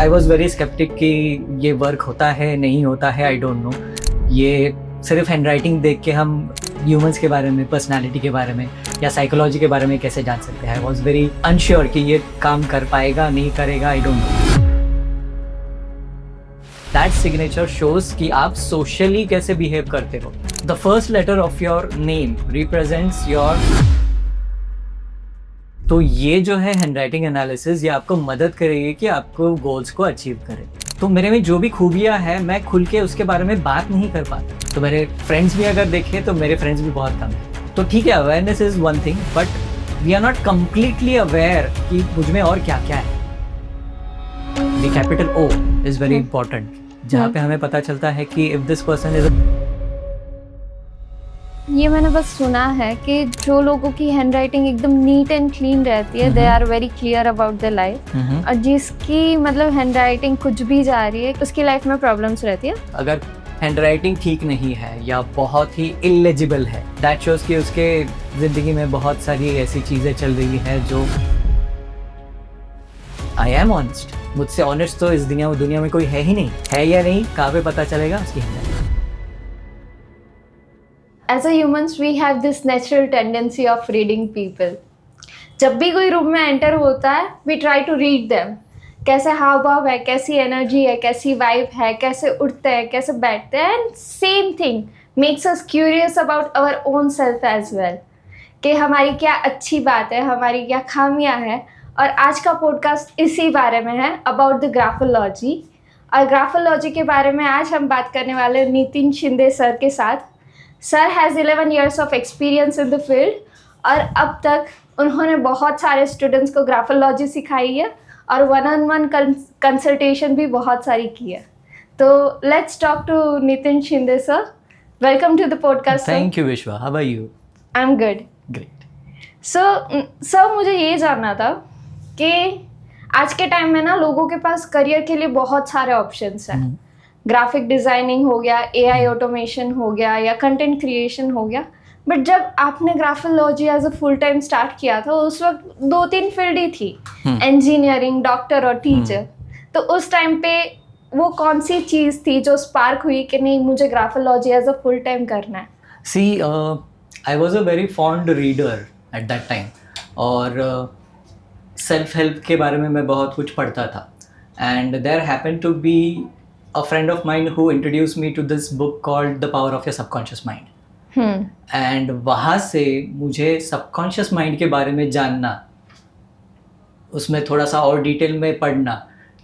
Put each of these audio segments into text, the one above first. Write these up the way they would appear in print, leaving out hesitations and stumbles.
I was very sceptic कि ये work होता है नहीं होता है, आई डोंट नो। ये सिर्फ हैंड राइटिंग देख के हम ह्यूमंस के बारे में, पर्सनालिटी के बारे में या साइकोलॉजी के बारे में कैसे जान सकते हैं। आई वॉज वेरी अनश्योर कि ये काम कर पाएगा नहीं करेगा, I don't know. That signature shows कि आप सोशली कैसे बिहेव करते हो। The first letter of your name represents your. तो ये जो है हैंड राइटिंग एनालिसिस, ये आपको मदद करेगी कि आपको गोल्स को अचीव करें। तो मेरे में जो भी खूबियाँ हैं, मैं खुल के उसके बारे में बात नहीं कर पाता। तो मेरे फ्रेंड्स भी अगर देखें तो मेरे फ्रेंड्स भी बहुत कम हैं। तो ठीक है, awareness is one thing, but we are not completely aware कि मुझ में और क्या क्या है। The capital O is very important, जहाँ पे हमें पता चलता है कि इफ दिस पर्सन इज। ये मैंने बस सुना है कि जो लोगों की हैंड राइटिंग एकदम नीट एंड क्लीन रहती है, they are very clear about the life. और जिसकी मतलब हैंड राइटिंग कुछ भी जा रही है, उसकी लाइफ में प्रॉब्लम्स रहती है। अगर हैंड राइटिंग ठीक नहीं है या बहुत ही इलेजिबल है, दैट शोज कि उसके जिंदगी में बहुत सारी ऐसी चीजें चल रही है जो। आई एम ऑनेस्ट, मुझसे ऑनेस्ट तो इस दुनिया में कोई है ही नहीं। है या नहीं, कहाँ पे पता चलेगा उसकी hand writing. As a humans, we have this natural tendency of reading people. जब भी कोई रूम में एंटर होता है, we try to read them. कैसे हाव भाव है, कैसी एनर्जी है, कैसी वाइब है, कैसे उठते हैं, कैसे बैठते हैं, and same thing makes us curious about our own self as well, कि हमारी क्या अच्छी बात है, हमारी क्या खामियां हैं। और आज का पॉडकास्ट इसी बारे में है, अबाउट द ग्राफोलॉजी। और ग्राफोलॉजी के बारे में आज हम बात करने वाले नितिन शिंदे सर के साथ। Sir has 11 years of experience in the field, और अब तक उन्होंने बहुत सारे स्टूडेंट्स को ग्राफोलॉजी सिखाई है और 1-on-1 कंसल्टेशन भी बहुत सारी की है। तो let's talk to Nitin Shinde sir. Welcome to the podcast. Thank you Vishwa, how are you? I am good. Great. Sir मुझे ये जानना था कि आज के टाइम में ना लोगों के पास करियर के लिए बहुत सारे ऑप्शंस हैं। ग्राफिक डिज़ाइनिंग हो गया, AI ऑटोमेशन हो गया, या कंटेंट क्रिएशन हो गया। बट जब आपने graphology as a full time start किया था, उस वक्त 2-3 फील्ड ही थी, इंजीनियरिंग, डॉक्टर और टीचर। तो उस टाइम पे वो कौन सी चीज़ थी जो स्पार्क हुई कि नहीं, मुझे graphology as a full time करना है? See, I was a very fond reader at that time, और सेल्फ हेल्प के बारे में मैं बहुत कुछ पढ़ता था। And there happen to be a friend of mine who introduced me to this book called The Power of Your Subconscious Mind. And वहाँ से मुझे सबकॉन्शियस माइंड के बारे में जानना, उसमें थोड़ा सा और डिटेल में पढ़ना,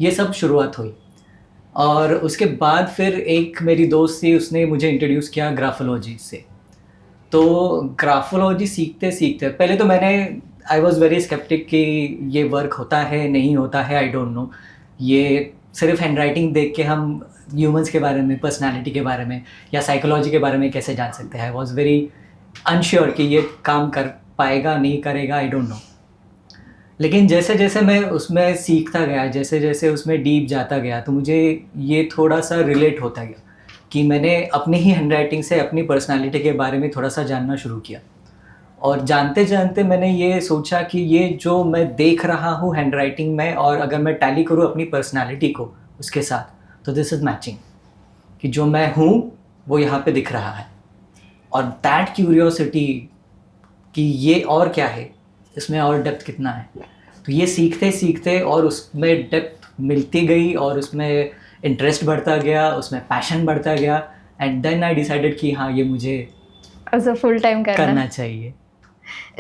ये सब शुरुआत हुई। और उसके बाद फिर एक मेरी दोस्त थी, उसने मुझे इंट्रोड्यूस किया ग्राफोलॉजी से। तो ग्राफोलॉजी सीखते सीखते पहले तो आई वॉज वेरी स्केप्टिक कि ये वर्क होता है नहीं होता है, आई डोंट नो। ये सिर्फ हैंड राइटिंग देख के हम ह्यूमंस के बारे में, पर्सनालिटी के बारे में या साइकोलॉजी के बारे में कैसे जान सकते हैं। आई वॉज वेरी अनश्योर कि ये काम कर पाएगा नहीं करेगा, आई डोंट नो। लेकिन जैसे जैसे मैं उसमें सीखता गया, जैसे जैसे उसमें डीप जाता गया, तो मुझे ये थोड़ा सा रिलेट होता गया कि मैंने अपनी ही हैंड राइटिंग से अपनी पर्सनालिटी के बारे में थोड़ा सा जानना शुरू किया। और जानते जानते मैंने ये सोचा कि ये जो मैं देख रहा हूँ हैंड राइटिंग में, और अगर मैं टैली करूँ अपनी पर्सनालिटी को उसके साथ, तो दिस इज़ मैचिंग, कि जो मैं हूँ वो यहाँ पे दिख रहा है। और दैट क्यूरियोसिटी कि ये और क्या है, इसमें और डेप्थ कितना है, तो ये सीखते सीखते और उसमें डेप्थ मिलती गई और उसमें इंटरेस्ट बढ़ता गया, उसमें पैशन बढ़ता गया। एंड देन आई डिसाइडेड कि हाँ, ये मुझे एज अ फुल टाइम करना चाहिए।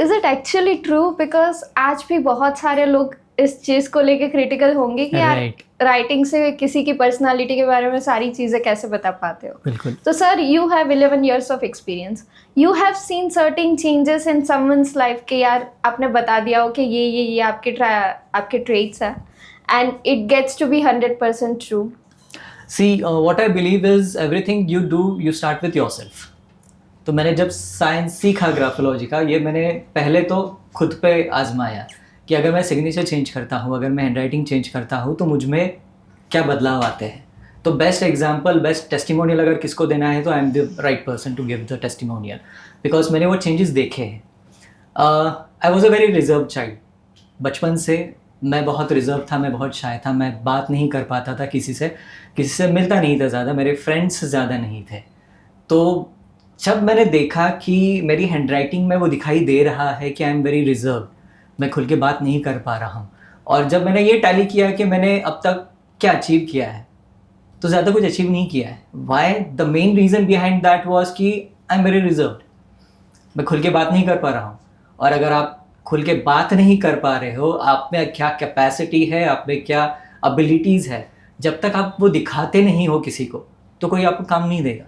Is it actually true? Because आज भी बहुत सारे लोग इस चीज़ को लेके क्रिटिकल होंगे कि यार राइटिंग से किसी की पर्सनालिटी के बारे में सारी चीज़ें कैसे बता पाते हो। बिल्कुल। तो sir, you have 11 years of experience, you have seen certain changes in someone's life के यार आपने बता दिया हो कि ये आपके ट्रेट्स हैं, and it gets to be 100% true. See, what I believe is everything you do, you start with yourself. तो मैंने जब साइंस सीखा ग्राफोलॉजी का, ये मैंने पहले तो खुद पे आजमाया कि अगर मैं सिग्नेचर चेंज करता हूँ, अगर मैं हैंड राइटिंग चेंज करता हूँ, तो मुझ में क्या बदलाव आते हैं। तो बेस्ट एग्जांपल, बेस्ट टेस्टिमोनियल अगर किसको देना है, तो I am the right person to give the testimonial, because मैंने वो चेंजेस देखे हैं। I was a very reserve child. बचपन से मैं बहुत रिजर्व था, मैं बहुत शाय था, मैं बात नहीं कर पाता था किसी से मिलता नहीं था ज़्यादा, मेरे फ्रेंड्स ज़्यादा नहीं थे। तो जब मैंने देखा कि मेरी हैंडराइटिंग में वो दिखाई दे रहा है कि आई एम वेरी रिजर्व, मैं खुल के बात नहीं कर पा रहा हूँ, और जब मैंने ये टैली किया कि मैंने अब तक क्या अचीव किया है, तो ज़्यादा कुछ अचीव नहीं किया है। Why the main reason behind that was कि आई एम वेरी रिजर्व, मैं खुल के बात नहीं कर पा रहा हूँ। और अगर आप खुल के बात नहीं कर पा रहे हो, आप में क्या कैपेसिटी है, आप में क्या एबिलिटीज़ है, जब तक आप वो दिखाते नहीं हो किसी को, तो कोई आपको काम नहीं देगा,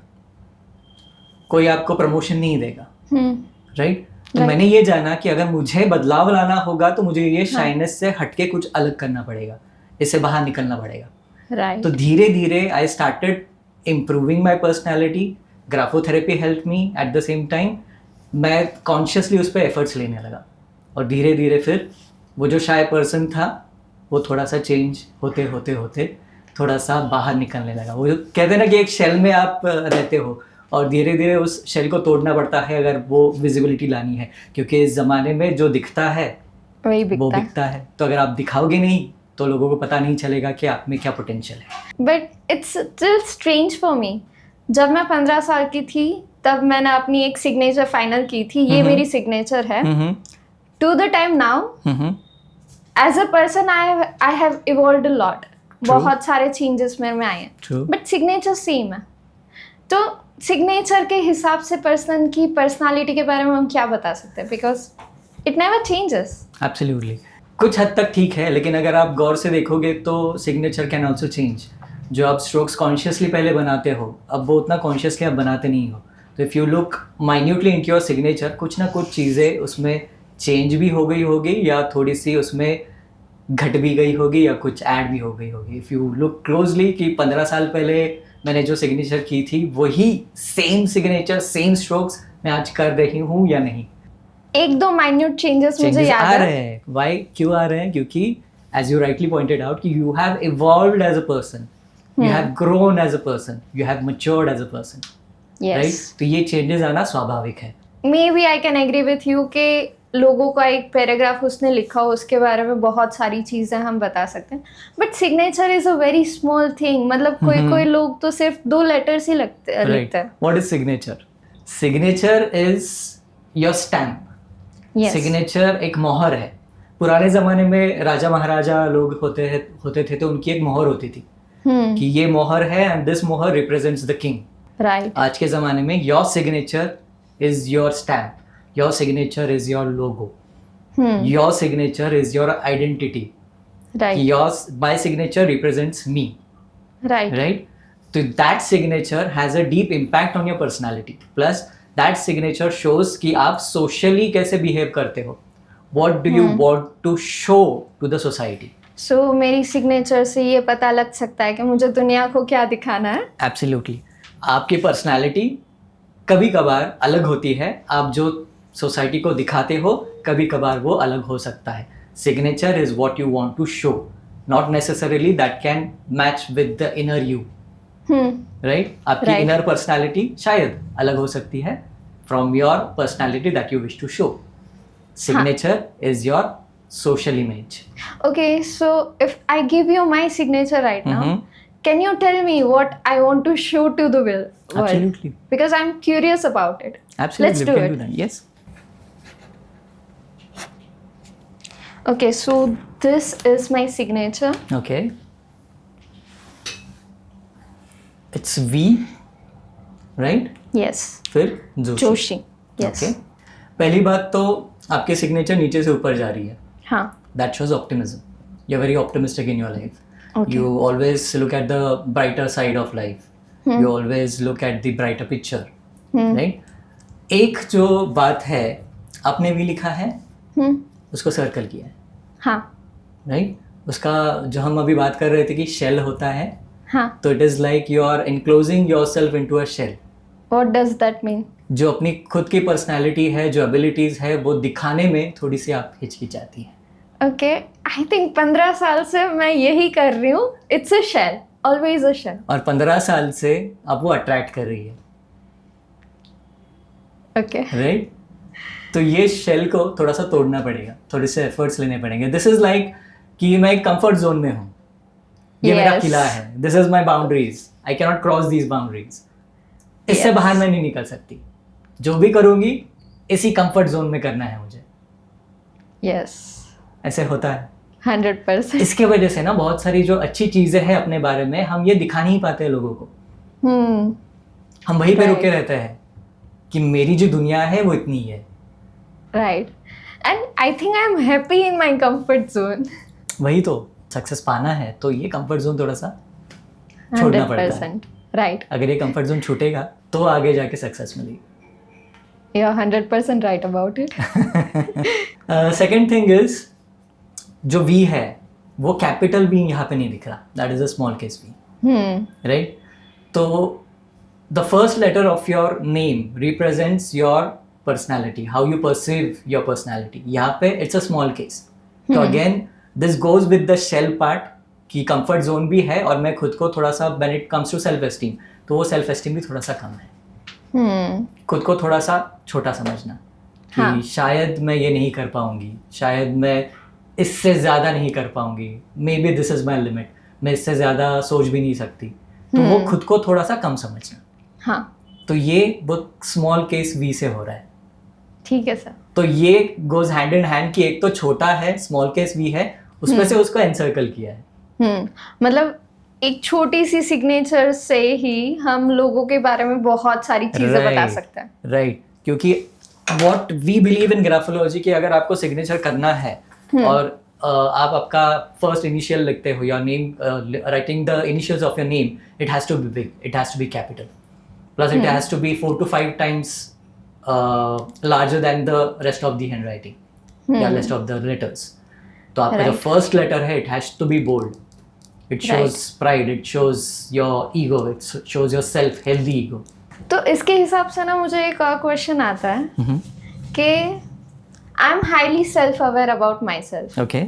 कोई आपको प्रमोशन नहीं देगा। राइट? तो मैंने ये जाना कि अगर मुझे बदलाव लाना होगा तो मुझे ये शाइनेस से हटके कुछ अलग करना पड़ेगा, इससे बाहर निकलना पड़ेगा। तो धीरे धीरे I started improving my personality, graphotherapy help me at the same time. मैं कॉन्शियसली उस पर एफर्ट्स लेने लगा, और धीरे धीरे फिर वो जो शाय पर्सन था वो थोड़ा सा चेंज होते होते होते थोड़ा सा बाहर निकलने लगा। वो कहते हैं ना कि एक शेल में आप रहते हो, और धीरे धीरे उस शेल को तोड़ना पड़ता है अगर वो विजिबिलिटी लानी है, क्योंकि इस ज़माने में जो दिखता है वो बिकता है। तो अगर आप दिखाओगे नहीं तो लोगों को पता नहीं चलेगा कि आप में क्या पोटेंशियल है। But it's still strange for me, जब मैं 15 साल की थी तब मैंने अपनी एक सिग्नेचर फाइनल की थी, ये मेरी सिग्नेचर है। To the time now as a person I have evolved a lot, बहुत सारे चेंजेस मेरे में आए हैं, बट सिग्नेचर सेम है। तो सिग्नेचर के हिसाब से पर्सन की पर्सनालिटी के बारे में हम क्या बता सकते हैं, because it never changes. Absolutely, कुछ हद तक ठीक है, लेकिन अगर आप गौर से देखोगे तो सिग्नेचर कैन ऑल्सो चेंज। जो आप स्ट्रोक्स कॉन्शियसली पहले बनाते हो, अब वो उतना कॉन्शियसली आप बनाते नहीं हो। तो if you look minutely into your signature, कुछ ना कुछ चीज़ें उसमें चेंज भी हो गई होगी, या थोड़ी सी उसमें घट भी गई होगी, या कुछ ऐड भी हो गई होगी। इफ़ यू लुक क्लोजली कि 15 साल पहले मैंने जो सिग्नेचर की थी वही सेम सिग्नेचर, सेम स्ट्रोक्स मैं आज कर रही हूँ या नहीं। एक दो माइन्यूट चेंजेस मुझे याद आ रहे हैं। वाई क्यों आ रहे हैं? क्योंकि as you rightly pointed out कि you have evolved as a person, you have grown as a person, you have matured as a person, right? तो ये चेंजेस आना स्वाभाविक है। Maybe I can agree with you कि लोगों का एक पैराग्राफ उसने लिखा हो, उसके बारे में बहुत सारी चीज़ें हम बता सकते हैं, but signature is a very small thing. मतलब कोई लोग तो सिर्फ 2 लेटर्स ही लिखते हैं। What is signature? Signature is your stamp. Signature एक मोहर है। पुराने ज़माने में राजा महाराजा लोग होते थे तो उनकी एक मोहर होती थी कि ये मोहर है एंड दिस मोहर रिप्रेजेंट्स द किंग। राइट। आज के ज़माने में your signature is your stamp, your signature is your logo, your signature is your identity, your my signature represents me, right? तो that signature has a deep impact on your personality, plus that signature shows कि आप socially कैसे behave करते हो, what do you want to show to the society. So मेरी signature से ये पता लग सकता है कि मुझे दुनिया को क्या दिखाना है? Absolutely. आपकी पर्सनैलिटी कभी कभार अलग होती है, आप जो सोसाइटी को दिखाते हो कभी कभार वो अलग हो सकता है। Signature is what you want to show, not necessarily that can match with the inner you, right? आपकी इनर पर्सनैलिटी शायद अलग हो सकती है from your personality that you wish to show. Signature is your social image. Okay, so if I give you my signature right now, can you tell me what I want to show to the world? Absolutely. Because I'm curious about it. Absolutely. Let's do it. Do that. Yes. Okay, so this is my signature. Okay. It's V, right? Yes. फिर Joshi. Yes. Okay. पहली बात तो आपके signature नीचे से ऊपर जा रही है. हाँ. That shows optimism. You're very optimistic in your life. Okay. You always look at the brighter side of life. You always look at the brighter picture. Right? एक जो बात है आपने भी लिखा है, उसको सर्कल किया है. हाँ. Right? उसका जो हम अभी बात कर रहे थे कि शेल होता है. हाँ. तो it is like you are enclosing yourself into a shell. What does that mean? जो अपनी खुद की पर्सनैलिटी है, जो एबिलिटीज़ है, वो दिखाने में थोड़ी सी आप हिचकिचाती हैं. ओके, आई थिंक 15 साल से मैं यही कर रही हूँ. It's a shell, always a shell. और 15 साल से आप वो अट्रैक्ट कर रही है. ओके. राइट? तो ये शेल को थोड़ा सा तोड़ना पड़ेगा, थोड़े से एफर्ट्स लेने पड़ेंगे. दिस इज लाइक कि मैं एक कंफर्ट जोन में हूँ, ये मेरा Yes. किला है, this is my boundaries, I can not cross these boundaries, इससे Yes. बाहर मैं नहीं निकल सकती, जो भी करूंगी इसी कंफर्ट जोन में करना है मुझे। यस, ऐसे होता है। 100%। इसके वजह से ना बहुत सारी जो अच्छी चीजें हैं अपने बारे में हम ये दिखा नहीं पाते लोगों को, हम वहीं पे Right. रुके रहते हैं कि मेरी जो दुनिया है वो इतनी है। Right, and I think I am happy in my comfort zone. वही तो, सक्सेस पाना है तो ये कंफर्ट जोन थोड़ा सा छोड़ना पड़ता है। 100%। राइट, अगर ये कंफर्ट जोन छूटेगा तो आगे जाके सक्सेस मिलेगी। You are 100% right about it. Second thing is, जो वी है वो कैपिटल भी यहाँ पे नहीं दिख रहा, that is a small case V, right? तो the first letter of your name represents your personality, how you perceive your personality. यहाँ पे इट्स अ स्मॉल केस। तो again this goes with the shell part कि comfort zone भी है और मैं खुद को थोड़ा सा, when it comes to self esteem, तो वो सेल्फ एस्टीम भी थोड़ा सा कम है। खुद को थोड़ा सा छोटा समझना कि हाँ. शायद मैं ये नहीं कर पाऊंगी, शायद मैं इससे ज़्यादा नहीं कर पाऊंगी, may be this is my limit, मैं इससे ज़्यादा सोच भी नहीं सकती। तो वो खुद को थोड़ा सा कम समझना। हाँ, तो ये वो स्मॉल केस वी से हो रहा है। ठीक है सर। तो ये गोज हैंड इन हैंड कि एक तो छोटा है, स्मॉल केस वी है, उसमें से उसको एनसर्कल किया है। मतलब एक छोटी सी सिग्नेचर से ही हम लोगों के बारे में बहुत सारी चीजें बता सकते हैं। राइट, क्योंकि what we believe in graphology कि अगर आपको सिग्नेचर करना है और आप आपका फर्स्ट इनिशियल लिखते हो, your name, writing the initials of your name, it has to be big, it has to be capital, plus it has to be 4 to 5 times larger than the rest of the handwriting या rest of the letters. तो आपका जो first letter है, it has to be bold. It shows pride, it shows your ego, it shows your self, healthy ego. तो इसके हिसाब से ना मुझे एक और क्वेश्चन आता है कि I M highly self aware about my self. Okay.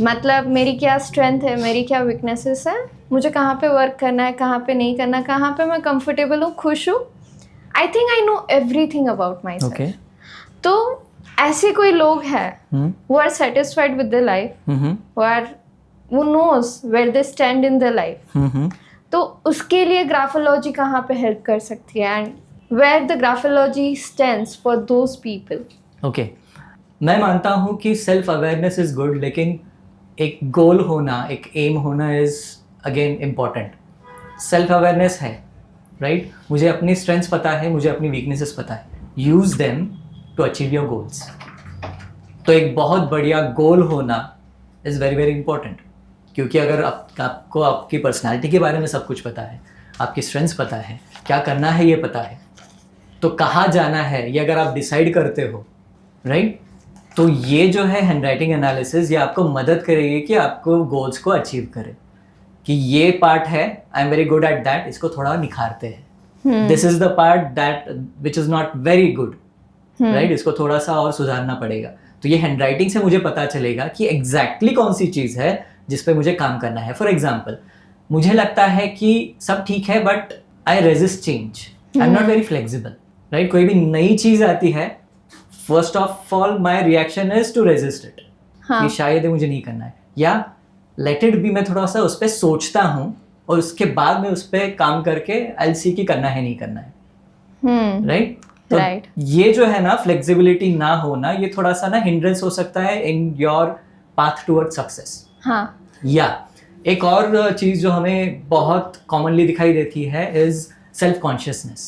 मतलब मेरी क्या स्ट्रेंथ है, मेरी क्या वीकनेसेस है, मुझे कहाँ पे वर्क करना है, कहाँ पे नहीं करना, कहाँ पे मैं कंफर्टेबल हूँ, खुश हूँ। I think I know everything about my Okay. Self. तो ऐसे कोई लोग हैं who are satisfied with their life, who knows where they stand in their life, तो उसके लिए ग्राफोलॉजी कहाँ पे हेल्प कर सकती है, and where the graphology stands for those people. Okay. मैं मानता हूँ कि सेल्फ अवेयरनेस इज गुड, लेकिन एक गोल होना, एक एम होना is again important. Self awareness है, राइट? मुझे अपनी स्ट्रेंथ्स पता है, मुझे अपनी वीकनेसेस पता है, use them to achieve your goals. तो एक बहुत बढ़िया गोल होना इज़ वेरी वेरी इंपॉर्टेंट, क्योंकि अगर आपको आपकी पर्सनैलिटी के बारे में सब कुछ पता है, आपकी स्ट्रेंथ्स पता है, क्या करना है ये पता है, तो कहाँ जाना है ये अगर आप डिसाइड करते हो, राइट? तो ये जो है हैंडराइटिंग एनालिसिस, ये आपको मदद करेगी कि आपको गोल्स को अचीव करे, कि ये पार्ट है, आई am very good at that, इसको थोड़ा निखारते हैं। This is the part that which is not very good, right? इसको थोड़ा सा और सुधारना पड़ेगा। तो ये हैंडराइटिंग से मुझे पता चलेगा कि एग्जैक्टली कौन सी चीज़ है जिस पे मुझे काम करना है। फॉर एग्जाम्पल, मुझे लगता है कि सब ठीक है but I resist change, I am not very flexible, right? कोई भी नई चीज़ आती है, first of all my reaction is to resist it, कि शायद ये मुझे नहीं करना है, या लेट इट बी, मैं थोड़ा सा उस पर सोचता हूँ और उसके बाद में उस पर काम करके आई सी की करना है नहीं करना है, राइट? तो ये जो है ना फ्लेक्सिबिलिटी ना होना, ये थोड़ा सा ना हिंड्रेंस हो सकता है in your path toward success. या एक और चीज़ जो हमें बहुत कॉमनली दिखाई देती है is self consciousness.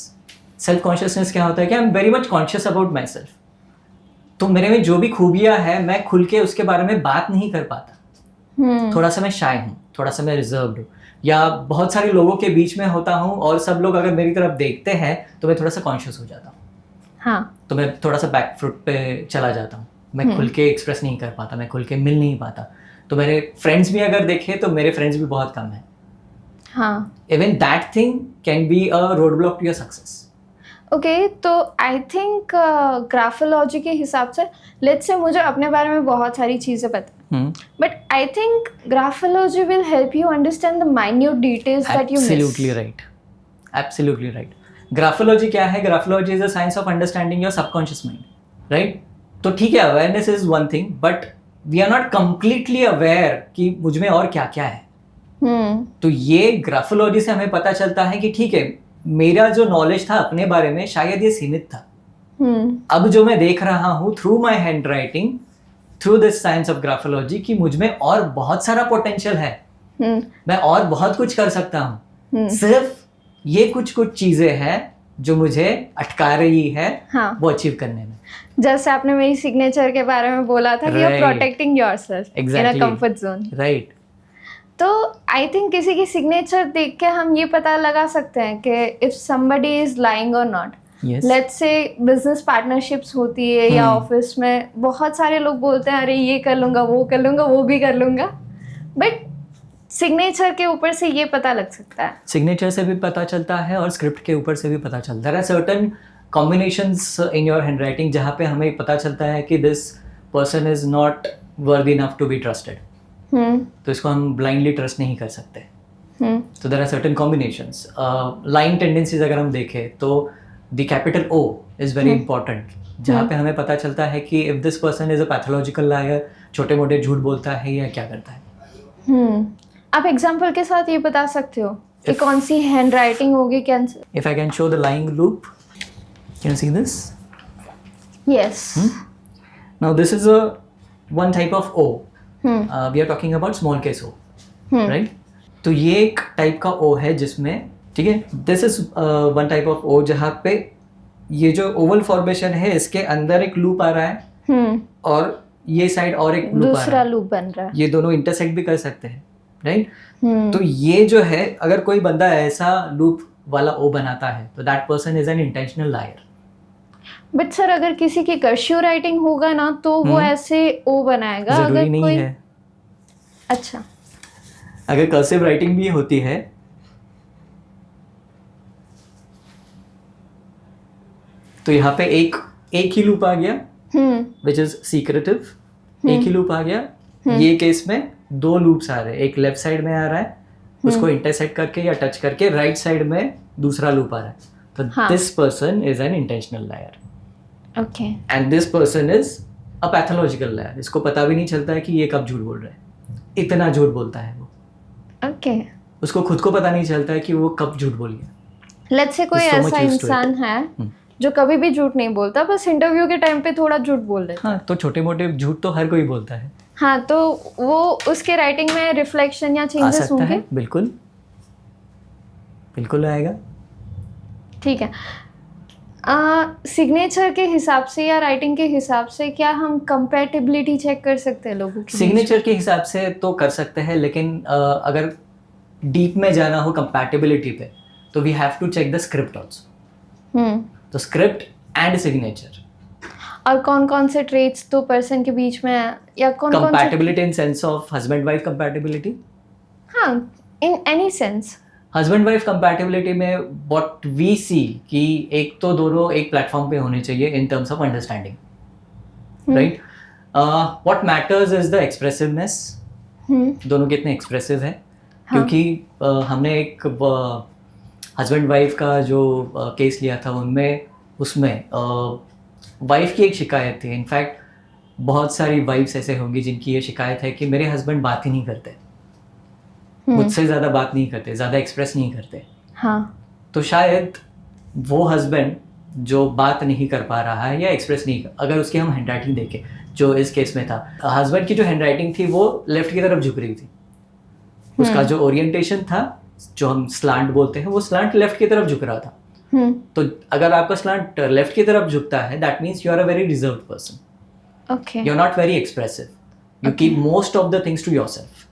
Self consciousness क्या होता है कि I am very much conscious about my self, तो मेरे में जो भी खूबियाँ हैं मैं खुल के उसके बारे में बात नहीं कर पाता। थोड़ा सा मैं शाय हूँ, थोड़ा सा मैं रिजर्व्ड हूँ, या बहुत सारे लोगों के बीच में होता हूँ और सब लोग अगर मेरी तरफ देखते हैं तो मैं थोड़ा सा कॉन्शियस हो जाता हूँ। तो मैं थोड़ा सा बैक फुट पे चला जाता हूँ, मैं खुल के एक्सप्रेस नहीं कर पाता, मैं खुल के मिल नहीं पाता। तो मेरे फ्रेंड्स भी अगर देखे तो मेरे फ्रेंड्स भी बहुत कम हैं। Even that thing can be a road block to your success. Okay, तो आई थिंक ग्राफोलॉजी के हिसाब से, लेट्स से मुझे अपने बारे में बहुत सारी चीज़ें पता है, but I think graphology will help you understand the minute details that you miss. Absolutely right, absolutely right. Graphology क्या है? Graphology is a science of understanding your subconscious mind, right? तो ठीक है, awareness is one thing, but we are not completely aware कि मुझ में और क्या क्या है। तो ये ग्राफोलॉजी से हमें पता चलता है कि ठीक है, मेरा जो नॉलेज था अपने बारे में शायद ये सीमित था। अब जो मैं देख रहा हूँ through my hand writing, through this science of graphology, कि मुझ में और बहुत सारा पोटेंशियल है, मैं और बहुत कुछ कर सकता हूँ। सिर्फ ये कुछ चीजें हैं जो मुझे अटका रही है वो अचीव करने में। जैसे आपने मेरी सिग्नेचर के बारे में बोला था कि you are protecting yourself in a comfort zone, right. तो आई थिंक किसी की सिग्नेचर देख के हम ये पता लगा सकते हैं कि इफ समबडी इज लाइंग और not. Let's say business partnerships होती है या ऑफिस में बहुत सारे लोग बोलते हैं अरे ये कर लूंगा, वो कर लूंगा, वो भी कर लूंगा, बट सिग्नेचर के ऊपर से ये पता लग सकता है। सिग्नेचर से भी पता चलता है और स्क्रिप्ट के ऊपर से भी पता चलता है। There are certain combinations in your handwriting जहाँ पे हमें पता चलता है कि this person is not worthy enough to be trusted, तो इसको हम ब्लाइंडली ट्रस्ट नहीं कर सकते। तो there are certain combinations. Line tendencies अगर हम देखें तो the capital O is very important, जहाँ पे हमें पता चलता है कि if this person is a pathological liar, छोटे मोटे झूठ बोलता है या क्या करता है। आप एग्जांपल के साथ ये बता सकते हो कि कौन सी हैंड राइटिंग होगी? Can if I can show the lying loop, can you see this? Yes. Now this is a one type of O. We are talking about small case O, right? तो ये एक type का O है जिसमें, ठीक है, this is one type of O जहाँ पे ये जो ओवल फॉर्मेशन है इसके अंदर एक लूप आ रहा है और ये साइड और एक लूप आ रहा है, दूसरा लूप बन रहा है। ये दोनों इंटरसेक्ट भी कर सकते हैं, राइट? तो ये जो है, अगर कोई बंदा ऐसा लूप वाला O बनाता है तो that person is an intentional liar. But sir अगर किसी की कर्सिव राइटिंग होगा ना तो वो ऐसे O बनाएगा, जरूरी अगर नहीं कोई है। अच्छा, अगर कर्सिव राइटिंग भी होती है तो यहाँ पे एक ही लूप आ गया विच इज सीक्रेटिव, एक ही लूप आ गया। ये केस में दो लूप्स आ रहे हैं, एक लेफ्ट साइड में आ रहा है, उसको इंटरसेक्ट करके या टच करके राइट साइड में दूसरा लूप आ रहा है, तो this person is an intentional liar. Okay. And this person is a pathological liar. इसको पता भी नहीं चलता है कि ये कब झूठ बोल रहा है, इतना झूठ बोलता है वो। ओके। उसको खुद को पता नहीं चलता है कि वो कब झूठ बोल गया। लेट्स से कोई ऐसा इंसान है जो कभी भी झूठ नहीं बोलता, बस इंटरव्यू के टाइम पे थोड़ा झूठ बोल देता है। हाँ, तो छोटे मोटे झूठ तो हर कोई बोलता है। हाँ, तो वो उसके राइटिंग में रिफ्लेक्शन या चेंजेस होंगे? बिल्कुल बिल्कुल आएगा। ठीक है। सिग्नेचर के हिसाब से या राइटिंग के हिसाब से क्या हम कंपैटिबिलिटी चेक कर सकते हैं लोगों की? सिग्नेचर के हिसाब से तो कर सकते हैं, लेकिन अगर डीप में जाना हो कंपैटिबिलिटी पे तो we have to check the script also. तो स्क्रिप्ट एंड सिग्नेचर। और कौन कौन से ट्रेट्स दो पर्सन के बीच में है, या कौन कौन compatibility in sense of husband wife compatibility? हाँ, in any sense. Husband wife compatibility में व्हाट वी सी कि एक तो दोनों एक प्लेटफॉर्म पे होने चाहिए in terms of understanding, right? What matters is the expressiveness, दोनों कितने एक्सप्रेसिव है। क्योंकि हमने एक हस्बैंड वाइफ का जो केस लिया था उसमें वाइफ की एक शिकायत थी। इनफैक्ट बहुत सारी वाइफ्स ऐसे होंगी जिनकी ये शिकायत है कि मेरे हस्बैंड बात ही नहीं करते, मुझसे ज़्यादा बात नहीं करते, ज़्यादा एक्सप्रेस नहीं करते। हाँ। तो शायद वो हस्बैंड जो बात नहीं कर पा रहा है या एक्सप्रेस नहीं अगर उसकी हम हैंड राइटिंग देखें, जो इस केस में था, हस्बैंड की जो हैंड राइटिंग थी वो लेफ्ट की तरफ झुक रही थी। उसका जो ओरिएंटेशन था, जो हम स्लांट बोलते हैं, वो स्लांट लेफ्ट की तरफ झुक रहा था। तो अगर आपका स्लांट लेफ्ट की तरफ झुकता है, that means you are a very reserved person. Okay. You are not very expressive, you keep most of the things to yourself.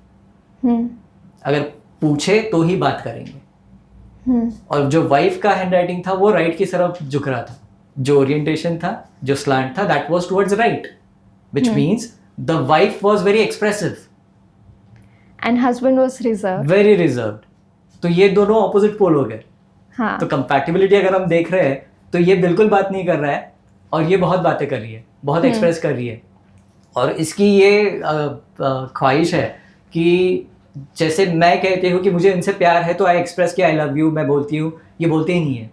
अगर पूछे तो ही बात करेंगे। और जो वाइफ का हैंड राइटिंग था वो राइट की तरफ झुक रहा था, जो ओरिएंटेशन था, जो स्लांट था, that was towards right, which means the wife was very expressive and husband was reserved, very reserved. तो ये दोनों ऑपोजिट पोल हो गए। हाँ। तो कंपैटिबिलिटी अगर हम देख रहे हैं तो ये बिल्कुल बात नहीं कर रहा है और ये बहुत बातें कर रही है, बहुत एक्सप्रेस कर रही है। और इसकी ये ख्वाहिश है कि जैसे मैं कहती हूँ कि मुझे इनसे प्यार है तो आई एक्सप्रेस कि आई लव यू, मैं बोलती हूँ, ये बोलते ही नहीं है।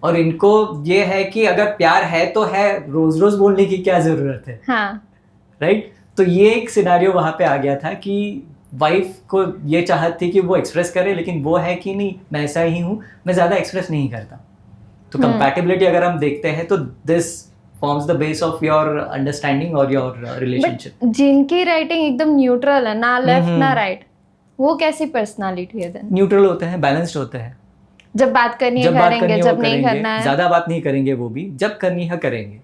और इनको ये है कि अगर प्यार है तो है, रोज रोज बोलने की क्या जरूरत है, हाँ। राइट? तो ये एक सिनारियो वहाँ पे आ गया था कि वाइफ को ये चाहत थी कि वो एक्सप्रेस करे, लेकिन वो है कि नहीं मैं ऐसा ही हूँ, मैं ज़्यादा एक्सप्रेस नहीं करता। तो कंपैटिबिलिटी अगर हम देखते हैं तो this forms the base of your understanding और योर रिलेशनशिप। जिनकी राइटिंग एकदम न्यूट्रल है, ना लेफ्ट ना राइट, वो कैसी पर्सनालिटी है देन? न्यूट्रल होते हैं, बैलेंस्ड होते हैं। जब बात करनी है जब बात करेंगे, करनी है जब वो नहीं करेंगे, करना है ज़्यादा बात नहीं करेंगे वो भी, जब करनी है करेंगे।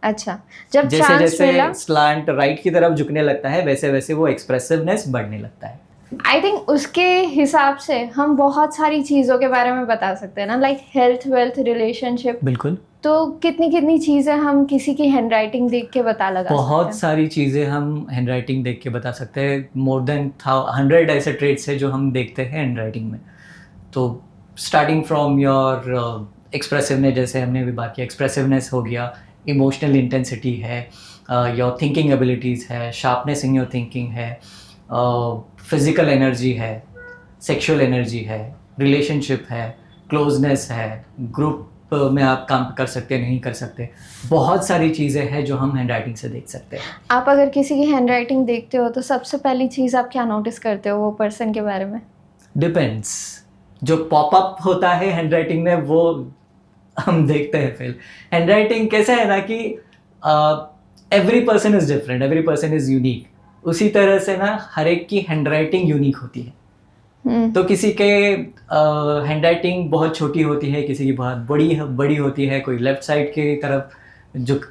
अच्छा, जब जैसे चांस जैसे मिला, स्लांट राइट की तरफ झुकने लगता है वैसे वैसे वो एक्सप्रेसिवनेस बढ़ने लगता है। आई थिंक उसके हिसाब से हम बहुत सारी चीज़ों के बारे में बता सकते हैं ना, लाइक हेल्थ, वेल्थ, रिलेशनशिप। बिल्कुल, तो कितनी कितनी चीज़ें हम किसी की हैंडराइटिंग देख के बता लगा बहुत सकते सारी चीज़ें हम हैंडराइटिंग देख के बता सकते हैं। मोर देन 100 ऐसे ट्रेट्स है जो हम देखते हैं हैंडराइटिंग में। तो स्टार्टिंग फ्रॉम योर एक्सप्रेसिवनेस, जैसे हमने भी बात किया, एक्सप्रेसिवनेस हो गया, इमोशनल इंटेंसिटी है, योर थिंकिंग एबिलिटीज़ है, शार्पनेस इन योर थिंकिंग है, फिजिकल एनर्जी है, सेक्सुअल एनर्जी है, रिलेशनशिप है, क्लोजनेस है, ग्रुप में आप काम कर सकते नहीं कर सकते, बहुत सारी चीज़ें हैं जो हम हैंडराइटिंग से देख सकते हैं। आप अगर किसी की हैंडराइटिंग देखते हो तो सबसे पहली चीज़ आप क्या नोटिस करते हो वो पर्सन के बारे में? डिपेंड्स, जो पॉपअप होता है हैंडराइटिंग में वो हम देखते हैं। फिर हैंडराइटिंग कैसा है ना कि every person is different, every person is unique. उसी तरह से ना हर एक की हैंडराइटिंग यूनिक होती है। तो किसी के हैंडराइटिंग बहुत छोटी होती है, किसी की बहुत बड़ी होती है, कोई लेफ्ट साइड की तरफ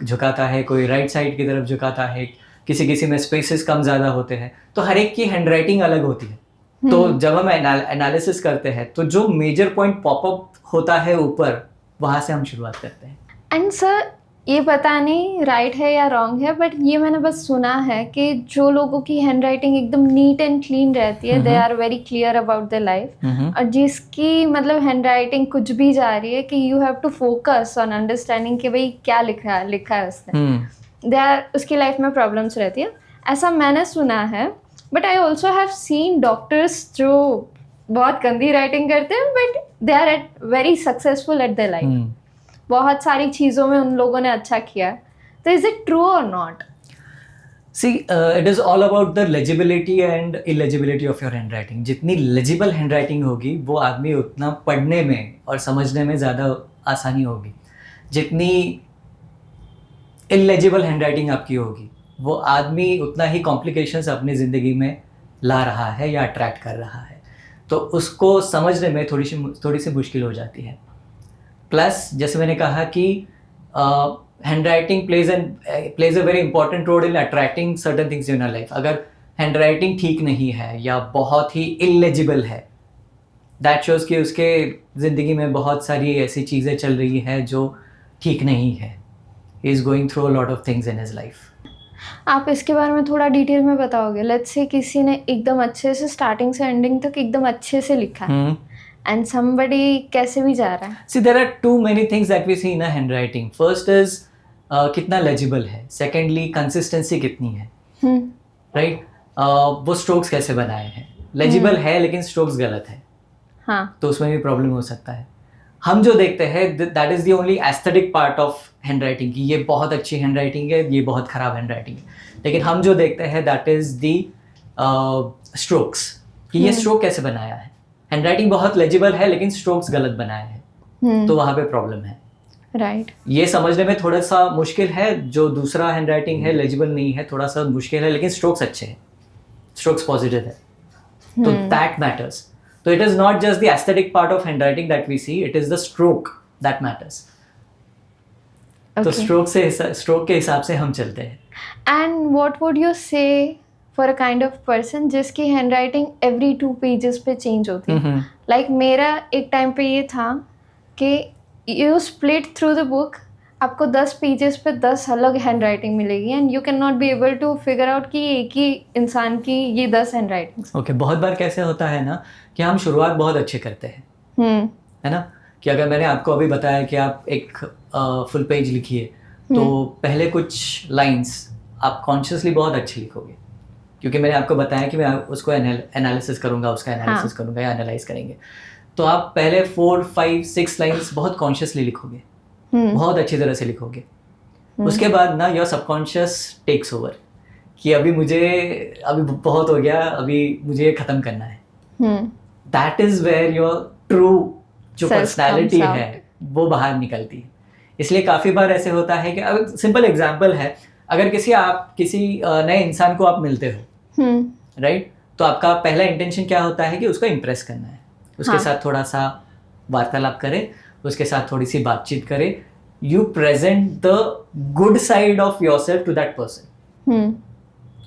झुकाता है, कोई राइट साइड की तरफ झुकाता है, किसी में स्पेसेस कम ज़्यादा होते हैं। तो हर एक की हैंडराइटिंग अलग होती है। तो जब हम एनालिसिस करते हैं तो जो मेजर पॉइंट पॉपअप होता है ऊपर, वहाँ से हम शुरुआत करते हैं। एंड सर, ये पता नहीं राइट है या रॉन्ग है, बट ये मैंने बस सुना है कि जो लोगों की हैंडराइटिंग एकदम नीट एंड क्लीन रहती है, they are very clear about their life, और जिसकी मतलब हैंडराइटिंग कुछ भी जा रही है कि you have to focus on understanding कि भाई क्या लिखा है उसने, दे आर उसकी लाइफ में प्रॉब्लम्स रहती है, ऐसा मैंने सुना है। But I also have seen doctors जो बहुत गंदी राइटिंग करते हैं but they are at very successful at the life, बहुत सारी चीज़ों में उन लोगों ने अच्छा किया। तो इज इट ट्रू और not? See, it is all about the legibility and illegibility of your handwriting. जितनी लेजिबल हैंडराइटिंग होगी वो आदमी उतना पढ़ने में और समझने में ज़्यादा आसानी होगी। जितनी इलेजिबल हैंडराइटिंग आपकी होगी वो आदमी उतना ही कॉम्प्लिकेशंस अपनी ज़िंदगी में ला रहा है या अट्रैक्ट कर रहा है, तो उसको समझने में थोड़ी सी मुश्किल हो जाती है। प्लस जैसे मैंने कहा कि handwriting plays a very important role in attracting certain things in your life. अगर हैंडराइटिंग ठीक नहीं है या बहुत ही इलेजिबल है, दैट शोज़ कि उसके ज़िंदगी में बहुत सारी ऐसी चीज़ें चल रही हैं जो ठीक नहीं है। He is going through a lot of things in his life. आप इसके बारे में थोड़ा डिटेल में बताओगे? लेट्स से किसी ने एकदम अच्छे से स्टार्टिंग से एंडिंग तक एकदम अच्छे से लिखा है, and somebody कैसे भी जा रहा है। See, there are too many things that we see in a handwriting. First is कितना legible है, secondly consistency कितनी है, right? वो strokes कैसे बनाए हैं, legible है लेकिन strokes गलत है, हाँ, तो उसमें भी प्रॉब्लम हो सकता है। हम जो देखते हैं that is the only aesthetic part of handwriting कि ये बहुत अच्छी handwriting है, ये बहुत ख़राब handwriting है, लेकिन हम जो देखते हैं that is the strokes कि ये stroke कैसे बनाया है। हैंडराइटिंग बहुत लेजिबल है लेकिन स्ट्रोक्स गलत बनाए हैं, तो वहाँ पे प्रॉब्लम है। राइट, ये समझने में थोड़ा सा मुश्किल है। जो दूसरा हैंडराइटिंग है लेजिबल नहीं है, थोड़ा सा मुश्किल है, लेकिन स्ट्रोक्स अच्छे हैं, स्ट्रोक्स पॉजिटिव है, तो दैट मैटर्स। तो it is not just the aesthetic part of handwriting that we see, it is the stroke that matters. तो स्ट्रोक के हिसाब से हम चलते हैं। And what would you say for a kind of person जिसकी handwriting every 2 pages पे change होती है? लाइक मेरा एक टाइम पे ये था कि you split through the book, आपको 10 पेजेस पे 10 अलग हैंडराइटिंग मिलेगी and you can not be able to figure out कि एक ही इंसान की ये 10 हैंडराइटिंग्स। ओके, बहुत बार कैसे होता है ना कि हम शुरुआत बहुत अच्छे करते हैं, है ना, कि अगर मैंने आपको अभी बताया कि आप एक फुल पेज लिखिए, तो पहले कुछ लाइंस आप कॉन्शियसली बहुत अच्छी लिखोगे, क्योंकि मैंने आपको बताया कि मैं उसको एनालिसिस करूंगा, उसका एनालिसिस करूंगा या एनालाइज करेंगे। तो आप पहले 4, 5, 6 लाइंस बहुत कॉन्शियसली लिखोगे, बहुत अच्छी तरह से लिखोगे। उसके बाद ना योर सबकॉन्शियस टेक्स ओवर कि अभी बहुत हो गया, अभी मुझे ख़त्म करना है. That is where your true जो Self पर्सनैलिटी comes out. है वो बाहर निकलती है. इसलिए काफ़ी बार ऐसे होता है कि अब सिंपल एग्जांपल है, अगर किसी नए इंसान को आप मिलते हो, राइट, तो आपका पहला इंटेंशन क्या होता है कि उसको इम्प्रेस करना है, उसके हाँ. साथ थोड़ा सा वार्तालाप करें, उसके साथ थोड़ी सी बातचीत करें. You present the good side of yourself to that person,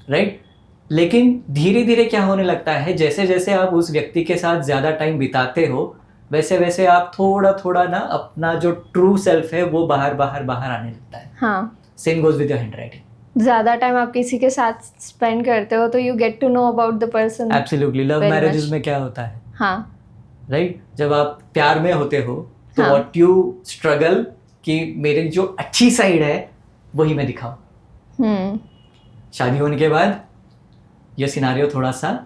right. लेकिन धीरे धीरे क्या होने लगता है, जैसे जैसे आप उस व्यक्ति के साथ ज़्यादा टाइम बिताते हो, वैसे वैसे आप थोड़ा थोड़ा ना अपना जो ट्रू सेल्फ है वो बाहर आने लगता है. हाँ. Same goes with your handwriting. ज़्यादा टाइम आप किसी के साथ स्पेंड करते हो तो you get to know about the person. Absolutely. Love Very marriages much. में क्या होता है, हाँ. राइट, जब आप प्यार में होते हो तो हाँ. व्हाट यू स्ट्रगल कि मेरी जो अच्छी साइड है वही मैं दिखाऊं. शादी होने के बाद ये सिनारियो थोड़ा सा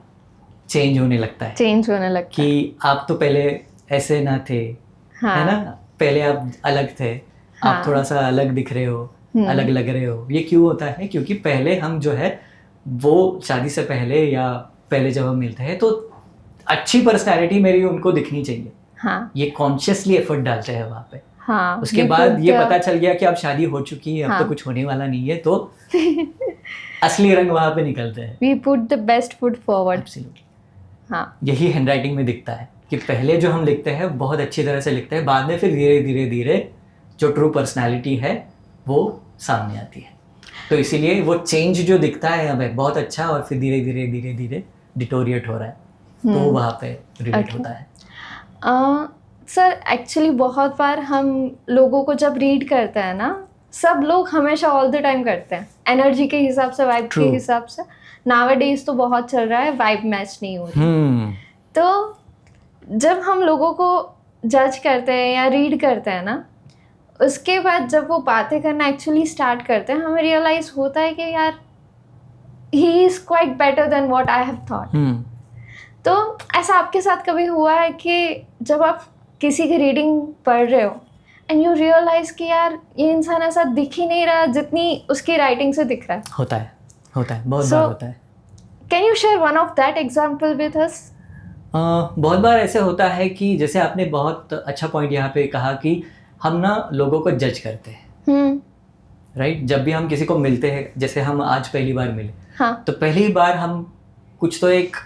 चेंज होने लगता है चेंज होने लगता है कि आप तो पहले ऐसे ना थे, हाँ. है ना, पहले आप अलग थे, हाँ. आप थोड़ा सा अलग दिख रहे हो, अलग लग रहे हो. ये क्यों होता है? क्योंकि पहले हम जो है वो शादी से पहले या पहले जब हम मिलते हैं तो अच्छी पर्सनैलिटी मेरी उनको दिखनी चाहिए. हाँ. ये कॉन्शियसली एफर्ट डालते हैं वहाँ पे. हाँ. उसके We बाद put ये the- पता चल गया कि अब शादी हो चुकी है, अब हाँ. तो कुछ होने वाला नहीं है, तो असली रंग वहाँ पे निकलते हैं. We put the best foot forward. Absolutely. हाँ. यही हैंडराइटिंग में दिखता है कि पहले जो हम लिखते हैं बहुत अच्छी तरह से लिखते हैं, बाद में फिर धीरे धीरे धीरे जो ट्रू पर्सनालिटी है वो सामने आती है. तो इसीलिए वो चेंज जो दिखता है हमें बहुत अच्छा, और फिर धीरे धीरे धीरे धीरे डिटोरिएट हो रहा है, तो वहाँ पे रिलेट Okay. होता है. सर एक्चुअली बहुत बार हम लोगों को जब रीड करते हैं ना, सब लोग हमेशा ऑल द टाइम करते हैं एनर्जी के हिसाब से, वाइब के True. हिसाब से. नाउअडेज तो बहुत चल रहा है, वाइब मैच नहीं हो रही. तो जब हम लोगों को जज करते हैं या रीड करते हैं ना, उसके बाद जब वो बातें करना एक्चुअली स्टार्ट करते हैं, हमें रियलाइज होता है कि यार he is quite better than what I have thought. तो ऐसा आपके साथ कभी हुआ है कि जब आप किसी की रीडिंग पढ़ रहे हो एंड यू रियलाइज कि यार ये इंसान ऐसा दिख ही नहीं रहा जितनी उसकी राइटिंग से दिख रहा है? होता है बहुत So, बार होता है. Can you share one of that example with us? बहुत बार ऐसे होता है कि जैसे आपने बहुत अच्छा पॉइंट यहाँ पे कहा कि हम ना लोगों को जज करते हैं, राइट. जब भी हम किसी को मिलते हैं, जैसे हम आज पहली बार मिले, हाँ. तो पहली बार हम कुछ तो एक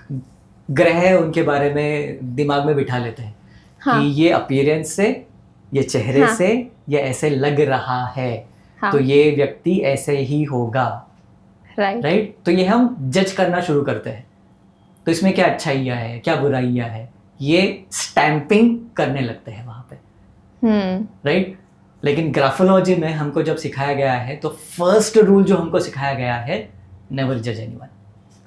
ग्रह उनके बारे में दिमाग में बिठा लेते हैं. हाँ. कि ये अपीयरेंस से, ये चेहरे हाँ. से ये ऐसे लग रहा है, हाँ. तो ये व्यक्ति ऐसे ही होगा, राइट. तो ये हम जज करना शुरू करते हैं. तो इसमें क्या अच्छाइयाँ है, क्या बुराइयाँ है, ये स्टैंपिंग करने लगते हैं वहाँ पे, राइट. लेकिन ग्राफोलॉजी में हमको जब सिखाया गया है, तो फर्स्ट रूल जो हमको सिखाया गया है, नेवर जज एनीवन.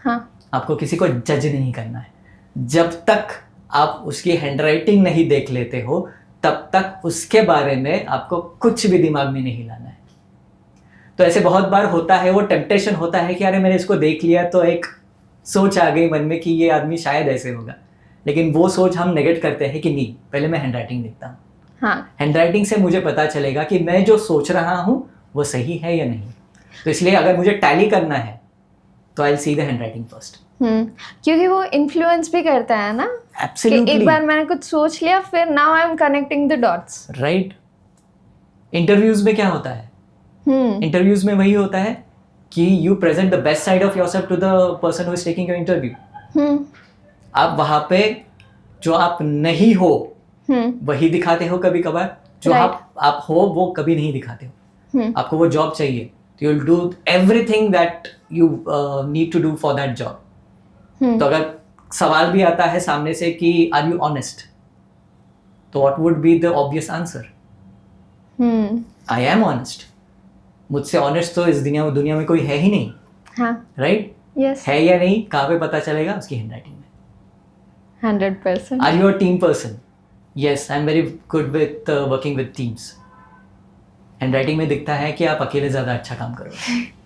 हाँ. आपको किसी को जज नहीं करना है. जब तक आप उसकी हैंडराइटिंग नहीं देख लेते हो, तब तक उसके बारे में आपको कुछ भी दिमाग में नहीं लाना है. तो ऐसे बहुत बार होता है, वो टेम्पटेशन होता है कि अरे मैंने इसको देख लिया, तो एक सोच आ गई मन में कि ये आदमी शायद ऐसे होगा. लेकिन वो सोच हम नेगेट करते हैं कि नहीं, पहले मैं हैंडराइटिंग देखता हूँ. हाँ. हैंडराइटिंग से मुझे पता चलेगा कि मैं जो सोच रहा हूँ वो सही है या नहीं. तो इसलिए अगर मुझे टैली करना है तो I will see the handwriting first. क्योंकि वो इन्फ्लुएंस भी करता है ना, कि एब्सोल्युटली. एक बार मैंने कुछ सोच लिया, फिर now I am connecting the dots. Right. Interviews में क्या होता है? इंटरव्यूज में वही होता है कि you present the best side of yourself to the person who is taking your interview. आप वहाँ पे जो आप नहीं हो वही दिखाते हो कभी कभार, जो Right. आप हो वो कभी नहीं दिखाते हो. आपको वो जॉब चाहिए, तो you will do everything that you need to do for that job. तो अगर सवाल भी आता है सामने से कि आर यू ऑनेस्ट, तो what would be the obvious answer? I am honest. मुझसे ऑनेस्ट तो इस दुनिया में कोई है ही नहीं, हाँ. राइट. यस. है या नहीं कहाँ पे पता चलेगा? उसकी हैंडराइटिंग में. 100%. Are you a team person? Yes, I am very good with working with teams. Handwriting में दिखता है कि आप अकेले ज़्यादा अच्छा काम करोगे.